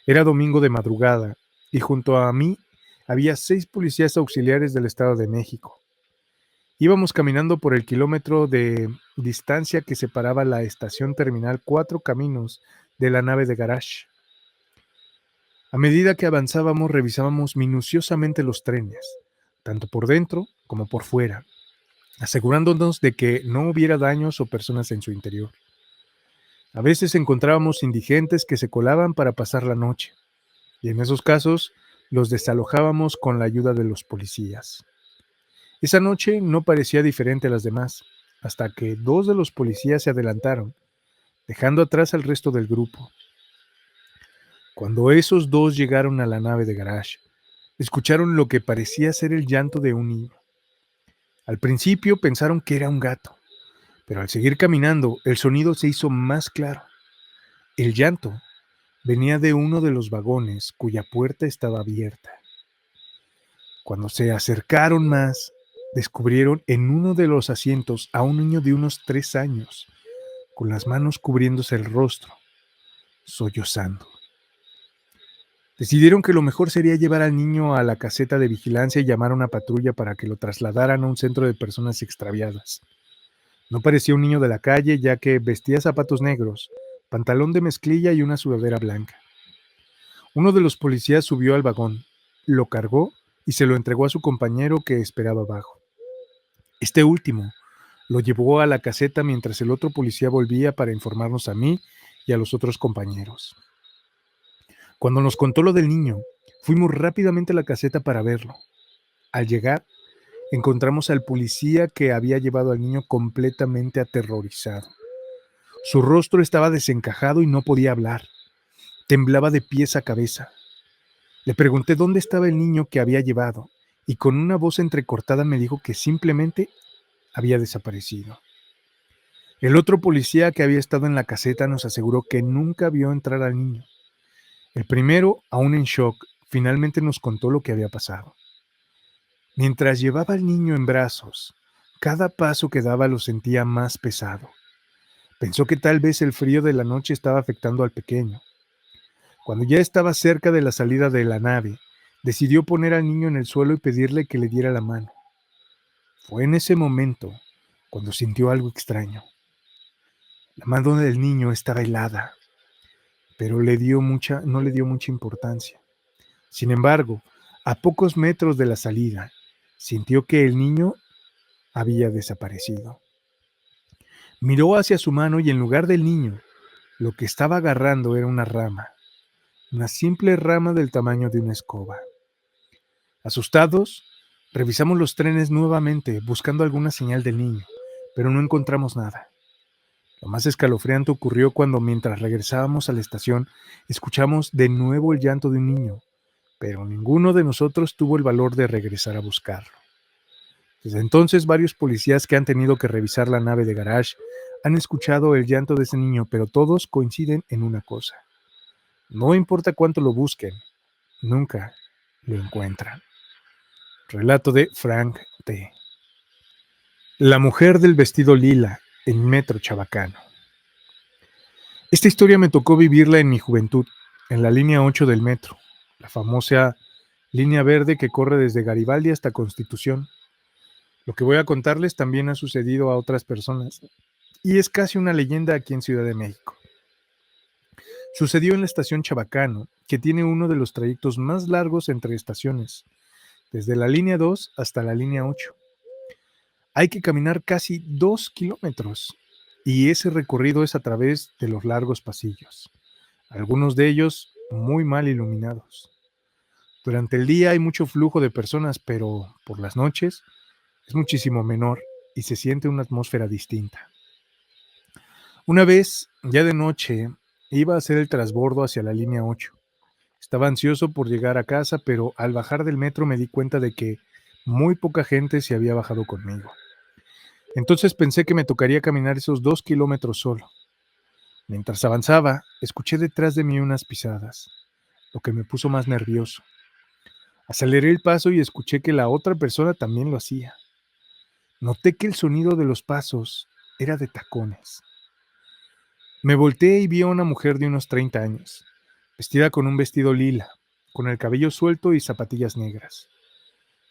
Era domingo de madrugada y junto a mí había 6 policías auxiliares del Estado de México. Íbamos caminando por el kilómetro de distancia que separaba la estación terminal Cuatro Caminos de la nave de garage. A medida que avanzábamos, revisábamos minuciosamente los trenes, tanto por dentro como por fuera, asegurándonos de que no hubiera daños o personas en su interior. A veces encontrábamos indigentes que se colaban para pasar la noche, y en esos casos los desalojábamos con la ayuda de los policías. Esa noche no parecía diferente a las demás, hasta que 2 de los policías se adelantaron, dejando atrás al resto del grupo. Cuando esos 2 llegaron a la nave de garage, escucharon lo que parecía ser el llanto de un niño. Al principio pensaron que era un gato, pero al seguir caminando, el sonido se hizo más claro. El llanto venía de uno de los vagones cuya puerta estaba abierta. Cuando se acercaron más, descubrieron en uno de los asientos a un niño de unos 3 años, con las manos cubriéndose el rostro, sollozando. Decidieron que lo mejor sería llevar al niño a la caseta de vigilancia y llamar a una patrulla para que lo trasladaran a un centro de personas extraviadas. No parecía un niño de la calle, ya que vestía zapatos negros, pantalón de mezclilla y una sudadera blanca. Uno de los policías subió al vagón, lo cargó y se lo entregó a su compañero que esperaba abajo. Este último lo llevó a la caseta mientras el otro policía volvía para informarnos a mí y a los otros compañeros. Cuando nos contó lo del niño, fuimos rápidamente a la caseta para verlo. Al llegar, encontramos al policía que había llevado al niño completamente aterrorizado. Su rostro estaba desencajado y no podía hablar. Temblaba de pies a cabeza. Le pregunté dónde estaba el niño que había llevado y con una voz entrecortada me dijo que simplemente había desaparecido. El otro policía que había estado en la caseta nos aseguró que nunca vio entrar al niño. El primero, aún en shock, finalmente nos contó lo que había pasado. Mientras llevaba al niño en brazos, cada paso que daba lo sentía más pesado. Pensó que tal vez el frío de la noche estaba afectando al pequeño. Cuando ya estaba cerca de la salida de la nave, decidió poner al niño en el suelo y pedirle que le diera la mano. Fue en ese momento cuando sintió algo extraño. La mano del niño estaba helada, pero no le dio mucha importancia. Sin embargo, a pocos metros de la salida, sintió que el niño había desaparecido. Miró hacia su mano y en lugar del niño, lo que estaba agarrando era una rama, una simple rama del tamaño de una escoba. Asustados, revisamos los trenes nuevamente buscando alguna señal del niño, pero no encontramos nada. Lo más escalofriante ocurrió cuando, mientras regresábamos a la estación, escuchamos de nuevo el llanto de un niño, pero ninguno de nosotros tuvo el valor de regresar a buscarlo. Desde entonces, varios policías que han tenido que revisar la nave de garage han escuchado el llanto de ese niño, pero todos coinciden en una cosa: no importa cuánto lo busquen, nunca lo encuentran. Relato de Frank T. La mujer del vestido lila en Metro Chabacano. Esta historia me tocó vivirla en mi juventud, en la línea 8 del metro, la famosa línea verde que corre desde Garibaldi hasta Constitución. Lo que voy a contarles también ha sucedido a otras personas y es casi una leyenda aquí en Ciudad de México. Sucedió en la estación Chabacano, que tiene uno de los trayectos más largos entre estaciones, desde la línea 2 hasta la línea 8. Hay que caminar casi 2 kilómetros y ese recorrido es a través de los largos pasillos, algunos de ellos muy mal iluminados. Durante el día hay mucho flujo de personas, pero por las noches es muchísimo menor y se siente una atmósfera distinta. Una vez, ya de noche, iba a hacer el transbordo hacia la línea 8. Estaba ansioso por llegar a casa, pero al bajar del metro me di cuenta de que muy poca gente se había bajado conmigo. Entonces pensé que me tocaría caminar esos 2 kilómetros solo. Mientras avanzaba, escuché detrás de mí unas pisadas, lo que me puso más nervioso. Aceleré el paso y escuché que la otra persona también lo hacía. Noté que el sonido de los pasos era de tacones. Me volteé y vi a una mujer de unos 30 años, vestida con un vestido lila, con el cabello suelto y zapatillas negras.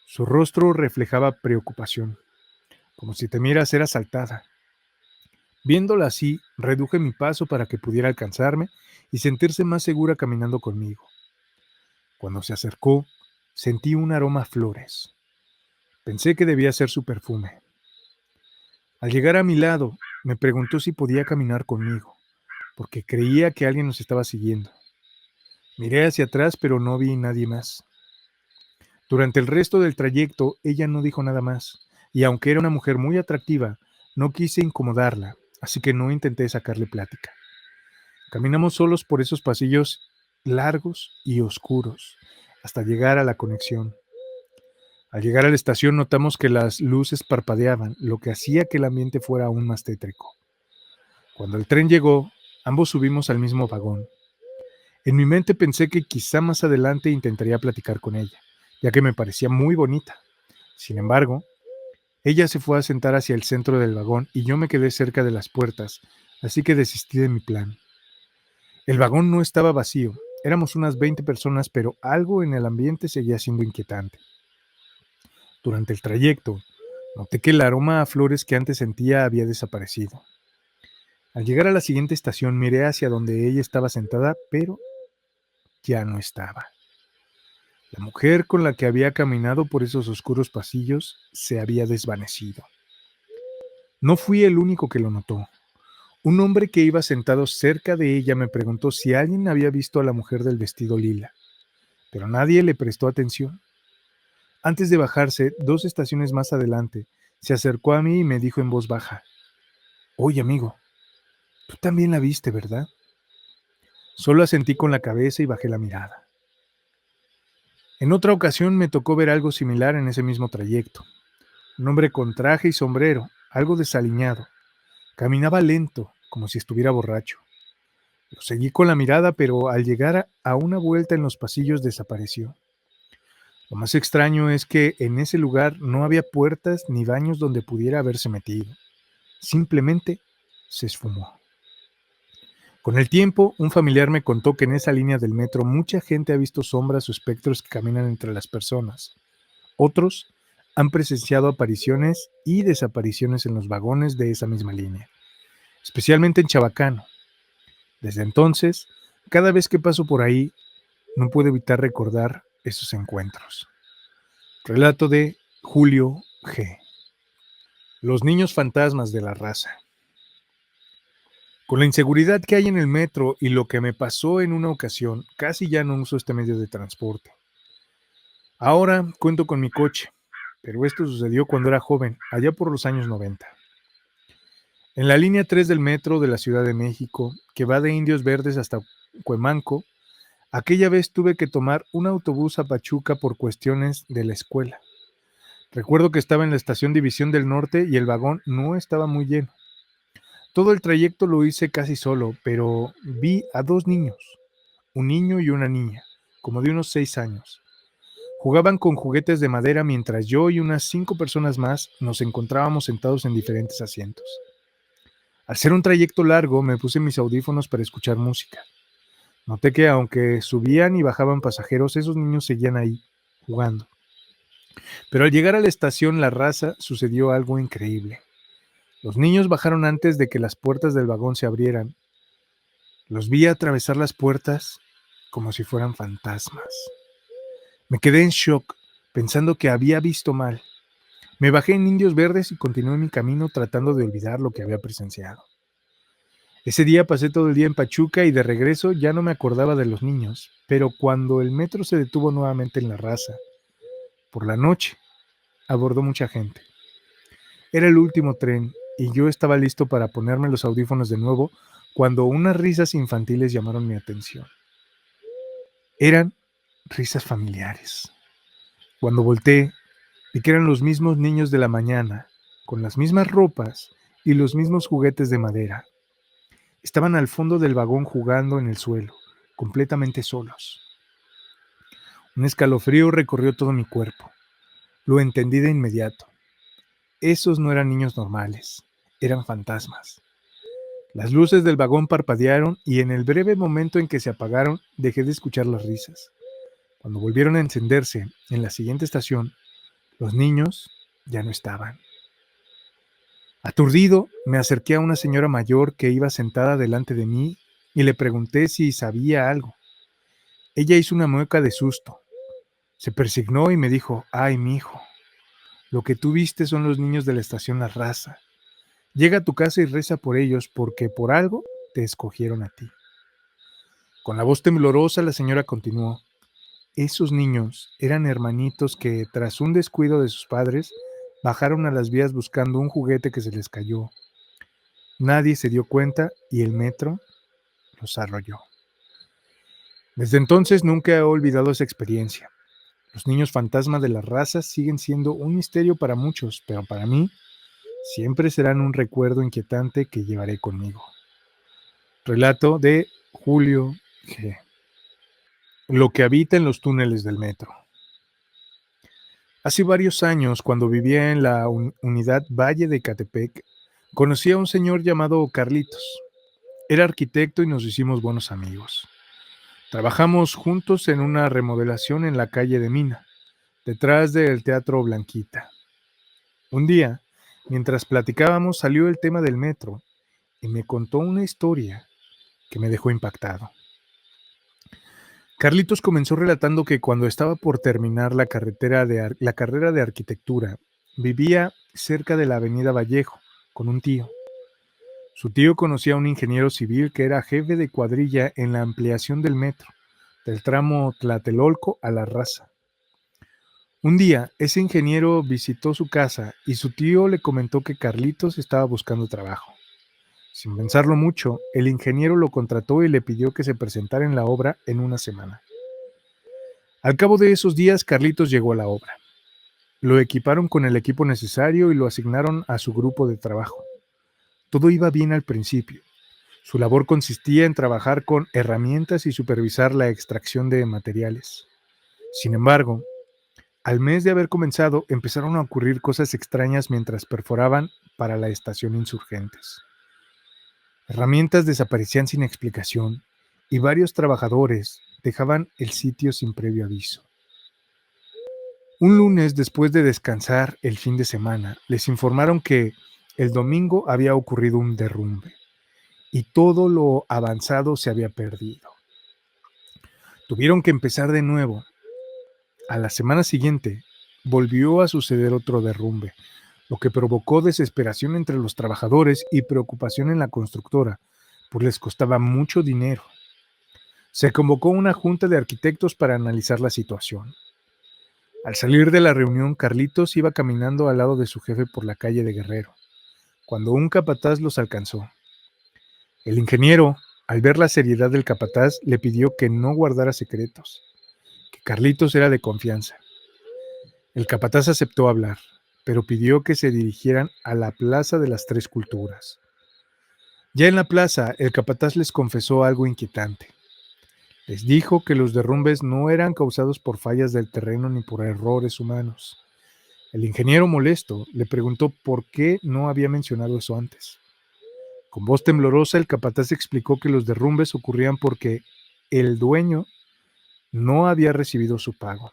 Su rostro reflejaba preocupación, como si temiera ser asaltada. Viéndola así, reduje mi paso para que pudiera alcanzarme y sentirse más segura caminando conmigo. Cuando se acercó, sentí un aroma a flores. Pensé que debía ser su perfume. Al llegar a mi lado, me preguntó si podía caminar conmigo, porque creía que alguien nos estaba siguiendo. Miré hacia atrás, pero no vi nadie más. Durante el resto del trayecto, ella no dijo nada más, y aunque era una mujer muy atractiva, no quise incomodarla, así que no intenté sacarle plática. Caminamos solos por esos pasillos largos y oscuros, hasta llegar a la conexión. Al llegar a la estación notamos que las luces parpadeaban, lo que hacía que el ambiente fuera aún más tétrico. Cuando el tren llegó, ambos subimos al mismo vagón. En mi mente pensé que quizá más adelante intentaría platicar con ella, ya que me parecía muy bonita. Sin embargo, ella se fue a sentar hacia el centro del vagón y yo me quedé cerca de las puertas, así que desistí de mi plan. El vagón no estaba vacío, éramos unas 20 personas, pero algo en el ambiente seguía siendo inquietante. Durante el trayecto, noté que el aroma a flores que antes sentía había desaparecido. Al llegar a la siguiente estación miré hacia donde ella estaba sentada, pero ya no estaba. La mujer con la que había caminado por esos oscuros pasillos se había desvanecido. No fui el único que lo notó. Un hombre que iba sentado cerca de ella me preguntó si alguien había visto a la mujer del vestido lila, pero nadie le prestó atención. Antes de bajarse, 2 estaciones más adelante, se acercó a mí y me dijo en voz baja: «Oye, amigo, tú también la viste, ¿verdad?». Solo asentí con la cabeza y bajé la mirada. En otra ocasión me tocó ver algo similar en ese mismo trayecto. Un hombre con traje y sombrero, algo desaliñado. Caminaba lento, como si estuviera borracho. Lo seguí con la mirada, pero al llegar a una vuelta en los pasillos desapareció. Lo más extraño es que en ese lugar no había puertas ni baños donde pudiera haberse metido. Simplemente se esfumó. Con el tiempo, un familiar me contó que en esa línea del metro mucha gente ha visto sombras o espectros que caminan entre las personas. Otros han presenciado apariciones y desapariciones en los vagones de esa misma línea, especialmente en Chabacano. Desde entonces, cada vez que paso por ahí, no puedo evitar recordar esos encuentros. Relato de Julio G. Los niños fantasmas de la raza. Con la inseguridad que hay en el metro y lo que me pasó en una ocasión, casi ya no uso este medio de transporte. Ahora cuento con mi coche, pero esto sucedió cuando era joven, allá por los años 90. En la línea 3 del metro de la Ciudad de México, que va de Indios Verdes hasta Cuemanco, aquella vez tuve que tomar un autobús a Pachuca por cuestiones de la escuela. Recuerdo que estaba en la estación División del Norte y el vagón no estaba muy lleno. Todo el trayecto lo hice casi solo, pero vi a 2 niños, un niño y una niña, como de unos 6 años. Jugaban con juguetes de madera mientras yo y unas 5 personas más nos encontrábamos sentados en diferentes asientos. Al ser un trayecto largo, me puse mis audífonos para escuchar música. Noté que aunque subían y bajaban pasajeros, esos niños seguían ahí, jugando. Pero al llegar a la estación La Raza sucedió algo increíble. Los niños bajaron antes de que las puertas del vagón se abrieran. Los vi atravesar las puertas como si fueran fantasmas. Me quedé en shock, pensando que había visto mal. Me bajé en Indios Verdes y continué mi camino tratando de olvidar lo que había presenciado. Ese día pasé todo el día en Pachuca y de regreso ya no me acordaba de los niños, pero cuando el metro se detuvo nuevamente en La Raza, por la noche, abordó mucha gente. Era el último tren y yo estaba listo para ponerme los audífonos de nuevo cuando unas risas infantiles llamaron mi atención. Eran risas familiares. Cuando volteé, vi que eran los mismos niños de la mañana, con las mismas ropas y los mismos juguetes de madera. Estaban al fondo del vagón jugando en el suelo, completamente solos. Un escalofrío recorrió todo mi cuerpo. Lo entendí de inmediato. Esos no eran niños normales, eran fantasmas. Las luces del vagón parpadearon y en el breve momento en que se apagaron dejé de escuchar las risas. Cuando volvieron a encenderse en la siguiente estación, los niños ya no estaban. Aturdido, me acerqué a una señora mayor que iba sentada delante de mí y le pregunté si sabía algo. Ella hizo una mueca de susto. Se persignó y me dijo: «Ay, mi hijo, lo que tú viste son los niños de la estación La Raza. Llega a tu casa y reza por ellos porque por algo te escogieron a ti». Con la voz temblorosa la señora continuó: «Esos niños eran hermanitos que, tras un descuido de sus padres, bajaron a las vías buscando un juguete que se les cayó. Nadie se dio cuenta y el metro los arrolló». Desde entonces nunca he olvidado esa experiencia. Los niños fantasmas de las razas siguen siendo un misterio para muchos, pero para mí siempre serán un recuerdo inquietante que llevaré conmigo. Relato de Julio G. Lo que habita en los túneles del metro. Hace varios años, cuando vivía en la unidad Valle de Catepec, conocí a un señor llamado Carlitos. Era arquitecto y nos hicimos buenos amigos. Trabajamos juntos en una remodelación en la calle de Mina, detrás del Teatro Blanquita. Un día, mientras platicábamos, salió el tema del metro y me contó una historia que me dejó impactado. Carlitos comenzó relatando que cuando estaba por terminar la carrera de arquitectura, vivía cerca de la avenida Vallejo con un tío. Su tío conocía a un ingeniero civil que era jefe de cuadrilla en la ampliación del metro, del tramo Tlatelolco a La Raza. Un día, ese ingeniero visitó su casa y su tío le comentó que Carlitos estaba buscando trabajo. Sin pensarlo mucho, el ingeniero lo contrató y le pidió que se presentara en la obra en una semana. Al cabo de esos días, Carlitos llegó a la obra. Lo equiparon con el equipo necesario y lo asignaron a su grupo de trabajo. Todo iba bien al principio. Su labor consistía en trabajar con herramientas y supervisar la extracción de materiales. Sin embargo, al mes de haber comenzado, empezaron a ocurrir cosas extrañas mientras perforaban para la estación Insurgentes. Herramientas desaparecían sin explicación y varios trabajadores dejaban el sitio sin previo aviso. Un lunes, después de descansar el fin de semana, les informaron que el domingo había ocurrido un derrumbe y todo lo avanzado se había perdido. Tuvieron que empezar de nuevo. A la semana siguiente, volvió a suceder otro derrumbe, lo que provocó desesperación entre los trabajadores y preocupación en la constructora, pues les costaba mucho dinero. Se convocó una junta de arquitectos para analizar la situación. Al salir de la reunión, Carlitos iba caminando al lado de su jefe por la calle de Guerrero, cuando un capataz los alcanzó. El ingeniero, al ver la seriedad del capataz, le pidió que no guardara secretos, que Carlitos era de confianza. El capataz aceptó hablar, pero pidió que se dirigieran a la Plaza de las Tres Culturas. Ya en la plaza, el capataz les confesó algo inquietante. Les dijo que los derrumbes no eran causados por fallas del terreno ni por errores humanos. El ingeniero, molesto, le preguntó por qué no había mencionado eso antes. Con voz temblorosa, el capataz explicó que los derrumbes ocurrían porque el dueño no había recibido su pago.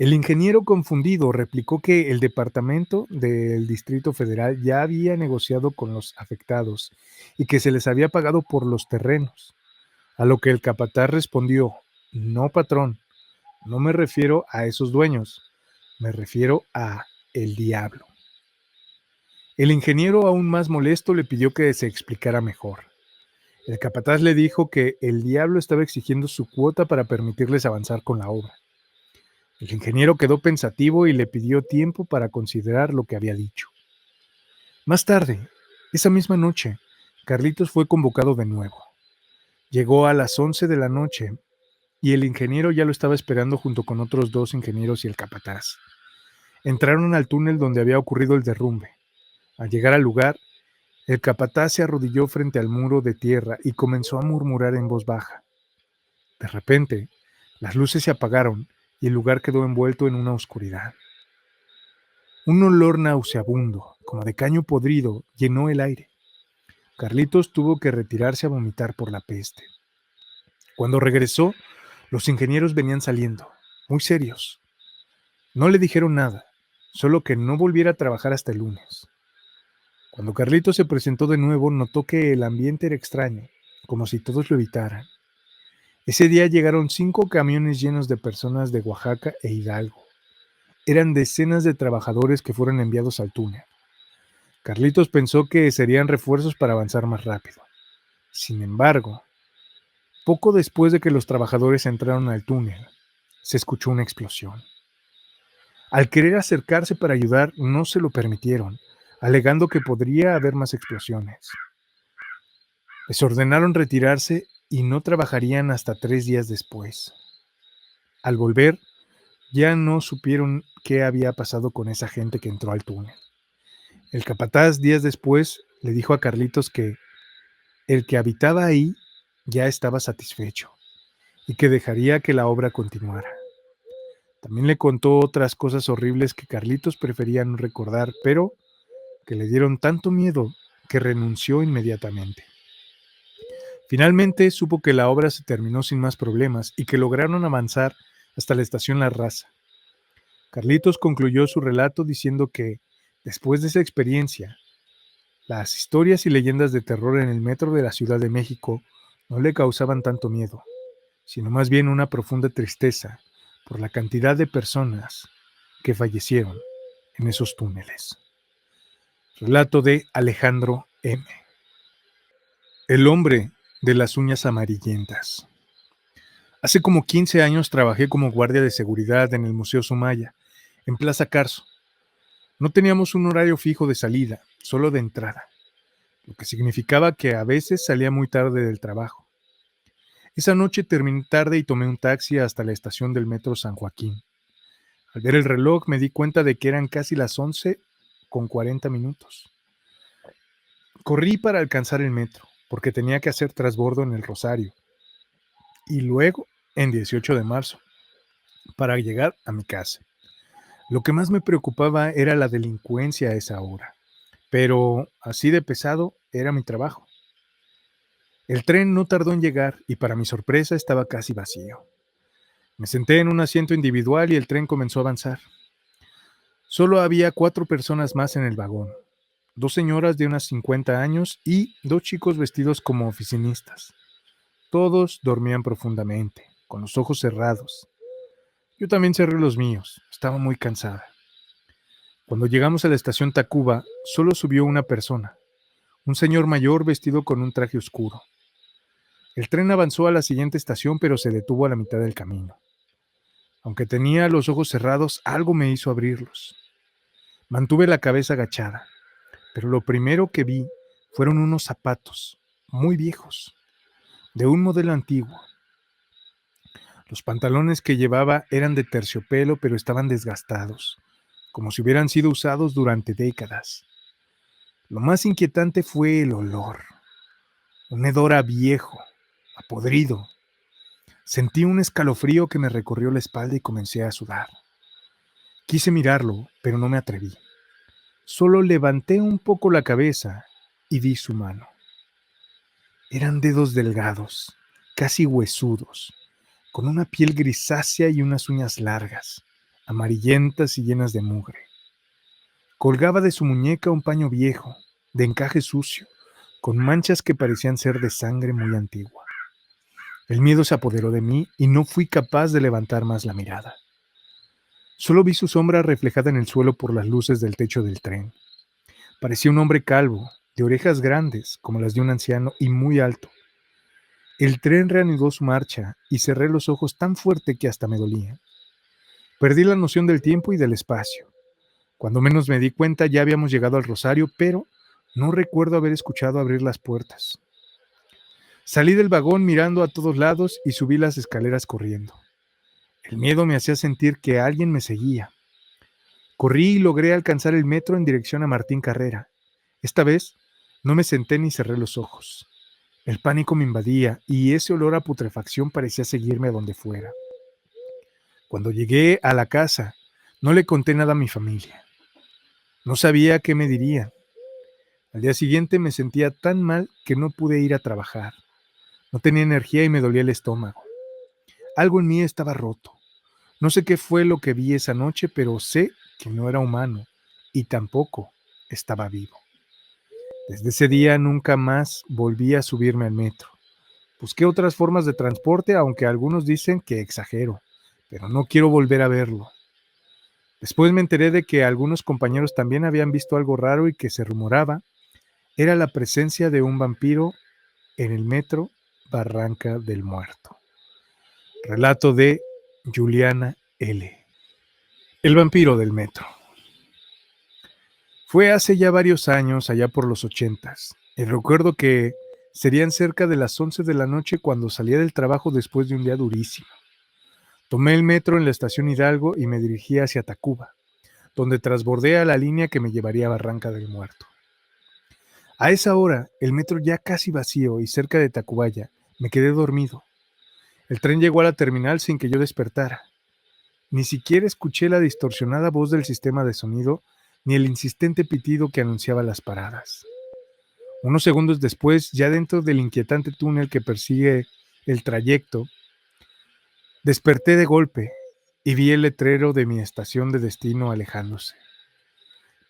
El ingeniero confundido replicó que el departamento del Distrito Federal ya había negociado con los afectados y que se les había pagado por los terrenos, a lo que el capataz respondió: no, patrón, no me refiero a esos dueños, me refiero a el diablo. El ingeniero, aún más molesto, le pidió que se explicara mejor. El capataz le dijo que el diablo estaba exigiendo su cuota para permitirles avanzar con la obra. El ingeniero quedó pensativo y le pidió tiempo para considerar lo que había dicho. Más tarde, esa misma noche, Carlitos fue convocado de nuevo. Llegó a las 11 de la noche y el ingeniero ya lo estaba esperando junto con otros dos ingenieros y el capataz. Entraron al túnel donde había ocurrido el derrumbe. Al llegar al lugar, el capataz se arrodilló frente al muro de tierra y comenzó a murmurar en voz baja. De repente, las luces se apagaron y el lugar quedó envuelto en una oscuridad. Un olor nauseabundo, como de caño podrido, llenó el aire. Carlitos tuvo que retirarse a vomitar por la peste. Cuando regresó, los ingenieros venían saliendo, muy serios. No le dijeron nada, solo que no volviera a trabajar hasta el lunes. Cuando Carlitos se presentó de nuevo, notó que el ambiente era extraño, como si todos lo evitaran. Ese día llegaron 5 camiones llenos de personas de Oaxaca e Hidalgo. Eran decenas de trabajadores que fueron enviados al túnel. Carlitos pensó que serían refuerzos para avanzar más rápido. Sin embargo, poco después de que los trabajadores entraron al túnel, se escuchó una explosión. Al querer acercarse para ayudar, no se lo permitieron, alegando que podría haber más explosiones. Les ordenaron retirarse y no trabajarían hasta 3 días después. Al volver, ya no supieron qué había pasado con esa gente que entró al túnel. El capataz, días después, le dijo a Carlitos que el que habitaba ahí ya estaba satisfecho y que dejaría que la obra continuara. También le contó otras cosas horribles que Carlitos prefería no recordar, pero que le dieron tanto miedo que renunció inmediatamente. Finalmente supo que la obra se terminó sin más problemas y que lograron avanzar hasta la estación La Raza. Carlitos concluyó su relato diciendo que, después de esa experiencia, las historias y leyendas de terror en el metro de la Ciudad de México no le causaban tanto miedo, sino más bien una profunda tristeza por la cantidad de personas que fallecieron en esos túneles. Relato de Alejandro M. El hombre de las uñas amarillentas. Hace como 15 años trabajé como guardia de seguridad en el Museo Sumaya, en Plaza Carso. No teníamos un horario fijo de salida, solo de entrada, lo que significaba que a veces salía muy tarde del trabajo. Esa noche terminé tarde y tomé un taxi hasta la estación del metro San Joaquín. Al ver el reloj me di cuenta de que eran casi las 11:40. Corrí para alcanzar el metro, porque tenía que hacer transbordo en el Rosario, y luego en 18 de marzo, para llegar a mi casa. Lo que más me preocupaba era la delincuencia a esa hora, pero así de pesado era mi trabajo. El tren no tardó en llegar y para mi sorpresa estaba casi vacío. Me senté en un asiento individual y el tren comenzó a avanzar. Solo había 4 personas más en el vagón, 2 señoras de unos 50 años y 2 chicos vestidos como oficinistas. Todos dormían profundamente, con los ojos cerrados. Yo también cerré los míos, estaba muy cansada. Cuando llegamos a la estación Tacuba, solo subió una persona, un señor mayor vestido con un traje oscuro. El tren avanzó a la siguiente estación, pero se detuvo a la mitad del camino. Aunque tenía los ojos cerrados, algo me hizo abrirlos. Mantuve la cabeza agachada, pero lo primero que vi fueron unos zapatos, muy viejos, de un modelo antiguo. Los pantalones que llevaba eran de terciopelo, pero estaban desgastados, como si hubieran sido usados durante décadas. Lo más inquietante fue el olor, un hedor a viejo, a podrido. Sentí un escalofrío que me recorrió la espalda y comencé a sudar. Quise mirarlo, pero no me atreví. Solo levanté un poco la cabeza y vi su mano. Eran dedos delgados, casi huesudos, con una piel grisácea y unas uñas largas, amarillentas y llenas de mugre. Colgaba de su muñeca un paño viejo, de encaje sucio, con manchas que parecían ser de sangre muy antigua. El miedo se apoderó de mí y no fui capaz de levantar más la mirada. Solo vi su sombra reflejada en el suelo por las luces del techo del tren. Parecía un hombre calvo, de orejas grandes, como las de un anciano, y muy alto. El tren reanudó su marcha y cerré los ojos tan fuerte que hasta me dolían. Perdí la noción del tiempo y del espacio. Cuando menos me di cuenta ya habíamos llegado al Rosario, pero no recuerdo haber escuchado abrir las puertas. Salí del vagón mirando a todos lados y subí las escaleras corriendo. El miedo me hacía sentir que alguien me seguía. Corrí y logré alcanzar el metro en dirección a Martín Carrera. Esta vez no me senté ni cerré los ojos. El pánico me invadía y ese olor a putrefacción parecía seguirme a donde fuera. Cuando llegué a la casa, no le conté nada a mi familia. No sabía qué me dirían. Al día siguiente me sentía tan mal que no pude ir a trabajar. No tenía energía y me dolía el estómago. Algo en mí estaba roto. No sé qué fue lo que vi esa noche, pero sé que no era humano y tampoco estaba vivo. Desde ese día nunca más volví a subirme al metro. Busqué otras formas de transporte, aunque algunos dicen que exagero, pero no quiero volver a verlo. Después me enteré de que algunos compañeros también habían visto algo raro y que se rumoraba era la presencia de un vampiro en el metro Barranca del Muerto. Relato de Juliana L. El vampiro del metro. Fue hace ya varios años, allá por los 80s, y recuerdo que serían cerca de las 11 de la noche cuando salía del trabajo después de un día durísimo. Tomé el metro en la estación Hidalgo y me dirigí hacia Tacuba, donde transbordé a la línea que me llevaría a Barranca del Muerto. A esa hora, el metro ya casi vacío y cerca de Tacubaya, me quedé dormido. El tren llegó a la terminal sin que yo despertara. Ni siquiera escuché la distorsionada voz del sistema de sonido ni el insistente pitido que anunciaba las paradas. Unos segundos después, ya dentro del inquietante túnel que persigue el trayecto, desperté de golpe y vi el letrero de mi estación de destino alejándose.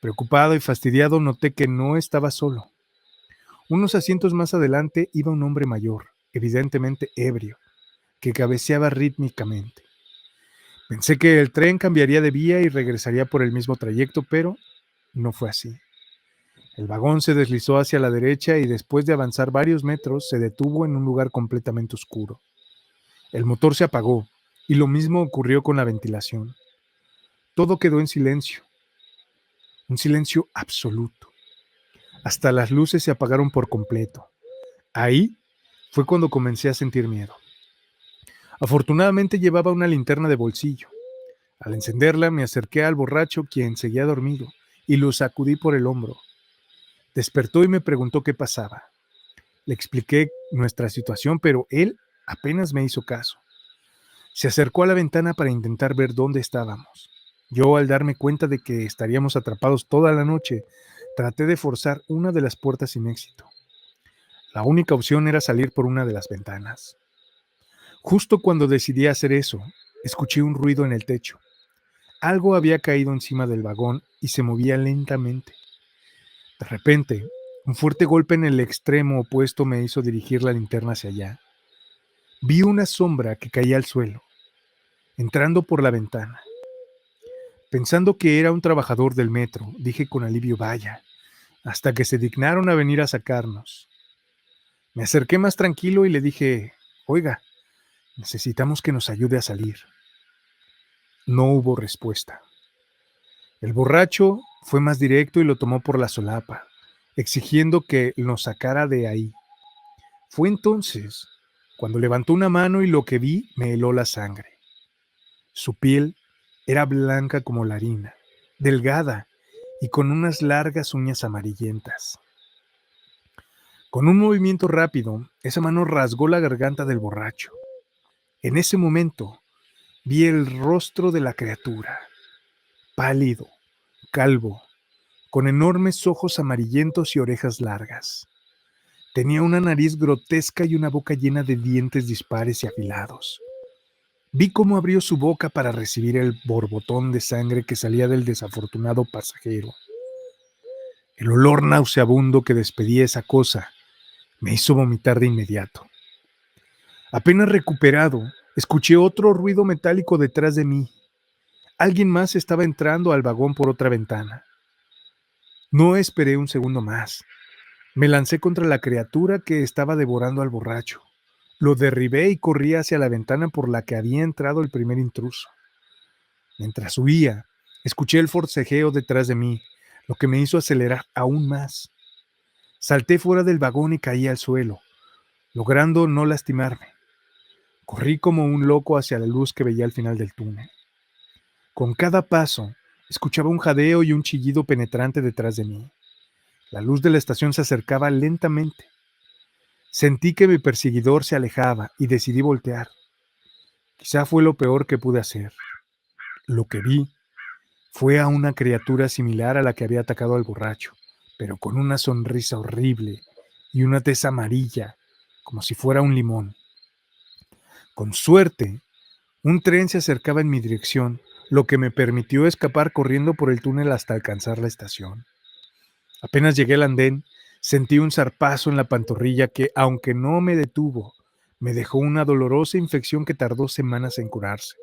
Preocupado y fastidiado, noté que no estaba solo. Unos asientos más adelante iba un hombre mayor, evidentemente ebrio, que cabeceaba rítmicamente. Pensé que el tren cambiaría de vía y regresaría por el mismo trayecto, pero no fue así. El vagón se deslizó hacia la derecha y después de avanzar varios metros se detuvo en un lugar completamente oscuro. El motor se apagó y lo mismo ocurrió con la ventilación. Todo quedó en silencio, un silencio absoluto. Hasta las luces se apagaron por completo. Ahí fue cuando comencé a sentir miedo. Afortunadamente llevaba una linterna de bolsillo. Al encenderla me acerqué al borracho, quien seguía dormido, y lo sacudí por el hombro. Despertó y me preguntó qué pasaba. Le expliqué nuestra situación, pero él apenas me hizo caso. Se acercó a la ventana para intentar ver dónde estábamos. Yo, al darme cuenta de que estaríamos atrapados toda la noche, traté de forzar una de las puertas sin éxito. La única opción era salir por una de las ventanas. Justo cuando decidí hacer eso, escuché un ruido en el techo. Algo había caído encima del vagón y se movía lentamente. De repente, un fuerte golpe en el extremo opuesto me hizo dirigir la linterna hacia allá. Vi una sombra que caía al suelo, entrando por la ventana. Pensando que era un trabajador del metro, dije con alivio, vaya, hasta que se dignaron a venir a sacarnos. Me acerqué más tranquilo y le dije, oiga, necesitamos que nos ayude a salir. No hubo respuesta. El borracho fue más directo y lo tomó por la solapa, exigiendo que nos sacara de ahí. Fue entonces cuando levantó una mano y lo que vi me heló la sangre. Su piel era blanca como la harina, delgada y con unas largas uñas amarillentas. Con un movimiento rápido, esa mano rasgó la garganta del borracho. En ese momento, vi el rostro de la criatura, pálido, calvo, con enormes ojos amarillentos y orejas largas. Tenía una nariz grotesca y una boca llena de dientes dispares y afilados. Vi cómo abrió su boca para recibir el borbotón de sangre que salía del desafortunado pasajero. El olor nauseabundo que despedía esa cosa me hizo vomitar de inmediato. Apenas recuperado, escuché otro ruido metálico detrás de mí. Alguien más estaba entrando al vagón por otra ventana. No esperé un segundo más. Me lancé contra la criatura que estaba devorando al borracho. Lo derribé y corrí hacia la ventana por la que había entrado el primer intruso. Mientras huía, escuché el forcejeo detrás de mí, lo que me hizo acelerar aún más. Salté fuera del vagón y caí al suelo, logrando no lastimarme. Corrí como un loco hacia la luz que veía al final del túnel. Con cada paso, escuchaba un jadeo y un chillido penetrante detrás de mí. La luz de la estación se acercaba lentamente. Sentí que mi perseguidor se alejaba y decidí voltear. Quizá fue lo peor que pude hacer. Lo que vi fue a una criatura similar a la que había atacado al borracho, pero con una sonrisa horrible y una tez amarilla, como si fuera un limón. Con suerte, un tren se acercaba en mi dirección, lo que me permitió escapar corriendo por el túnel hasta alcanzar la estación. Apenas llegué al andén, sentí un zarpazo en la pantorrilla que, aunque no me detuvo, me dejó una dolorosa infección que tardó semanas en curarse.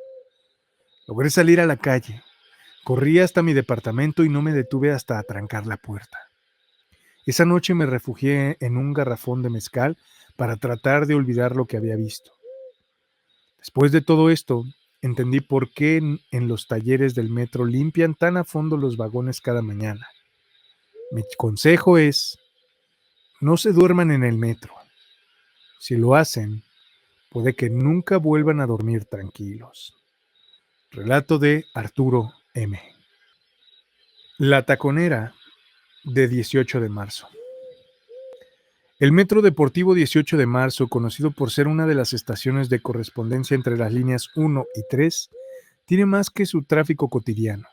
Logré salir a la calle, corrí hasta mi departamento y no me detuve hasta atrancar la puerta. Esa noche me refugié en un garrafón de mezcal para tratar de olvidar lo que había visto. Después de todo esto, entendí por qué en los talleres del metro limpian tan a fondo los vagones cada mañana. Mi consejo es: no se duerman en el metro. Si lo hacen, puede que nunca vuelvan a dormir tranquilos. Relato de Arturo M. La Taconera, de 18 de marzo. El Metro Deportivo 18 de marzo, conocido por ser una de las estaciones de correspondencia entre las líneas 1 y 3, tiene más que su tráfico cotidiano.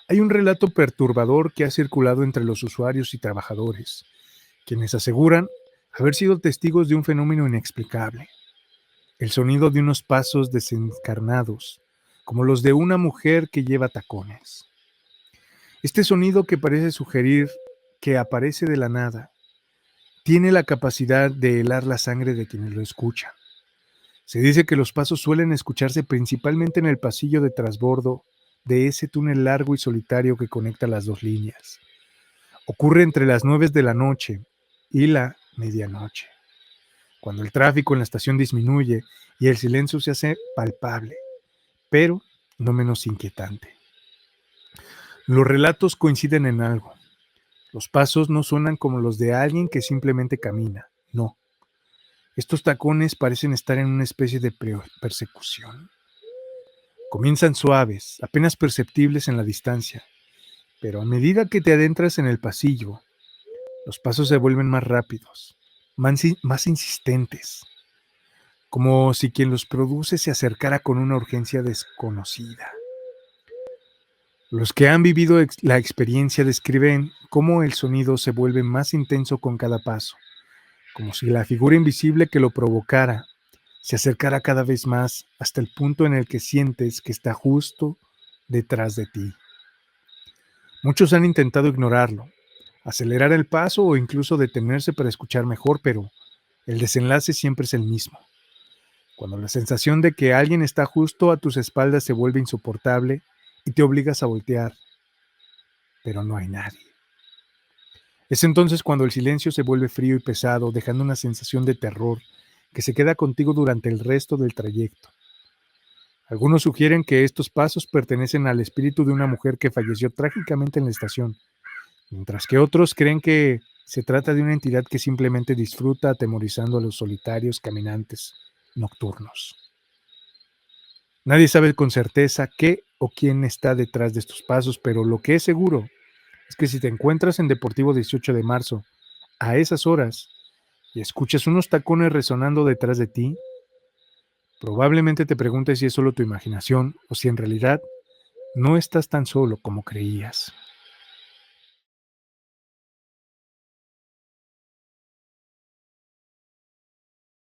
Hay un relato perturbador que ha circulado entre los usuarios y trabajadores, quienes aseguran haber sido testigos de un fenómeno inexplicable: el sonido de unos pasos desencarnados, como los de una mujer que lleva tacones. Este sonido, que parece sugerir que aparece de la nada, tiene la capacidad de helar la sangre de quienes lo escuchan. Se dice que los pasos suelen escucharse principalmente en el pasillo de trasbordo de ese túnel largo y solitario que conecta las dos líneas. Ocurre entre las 9 de la noche y la medianoche, cuando el tráfico en la estación disminuye y el silencio se hace palpable, pero no menos inquietante. Los relatos coinciden en algo. Los pasos no suenan como los de alguien que simplemente camina, no. Estos tacones parecen estar en una especie de persecución. Comienzan suaves, apenas perceptibles en la distancia, pero a medida que te adentras en el pasillo, los pasos se vuelven más rápidos, más insistentes, como si quien los produce se acercara con una urgencia desconocida. Los que han vivido la experiencia describen cómo el sonido se vuelve más intenso con cada paso, como si la figura invisible que lo provocara se acercara cada vez más hasta el punto en el que sientes que está justo detrás de ti. Muchos han intentado ignorarlo, acelerar el paso o incluso detenerse para escuchar mejor, pero el desenlace siempre es el mismo. Cuando la sensación de que alguien está justo a tus espaldas se vuelve insoportable y te obligas a voltear, pero no hay nadie. Es entonces cuando el silencio se vuelve frío y pesado, dejando una sensación de terror que se queda contigo durante el resto del trayecto. Algunos sugieren que estos pasos pertenecen al espíritu de una mujer que falleció trágicamente en la estación, mientras que otros creen que se trata de una entidad que simplemente disfruta atemorizando a los solitarios caminantes nocturnos. Nadie sabe con certeza qué o quién está detrás de estos pasos, pero lo que es seguro es que si te encuentras en Deportivo 18 de marzo a esas horas y escuchas unos tacones resonando detrás de ti, probablemente te preguntes si es solo tu imaginación o si en realidad no estás tan solo como creías.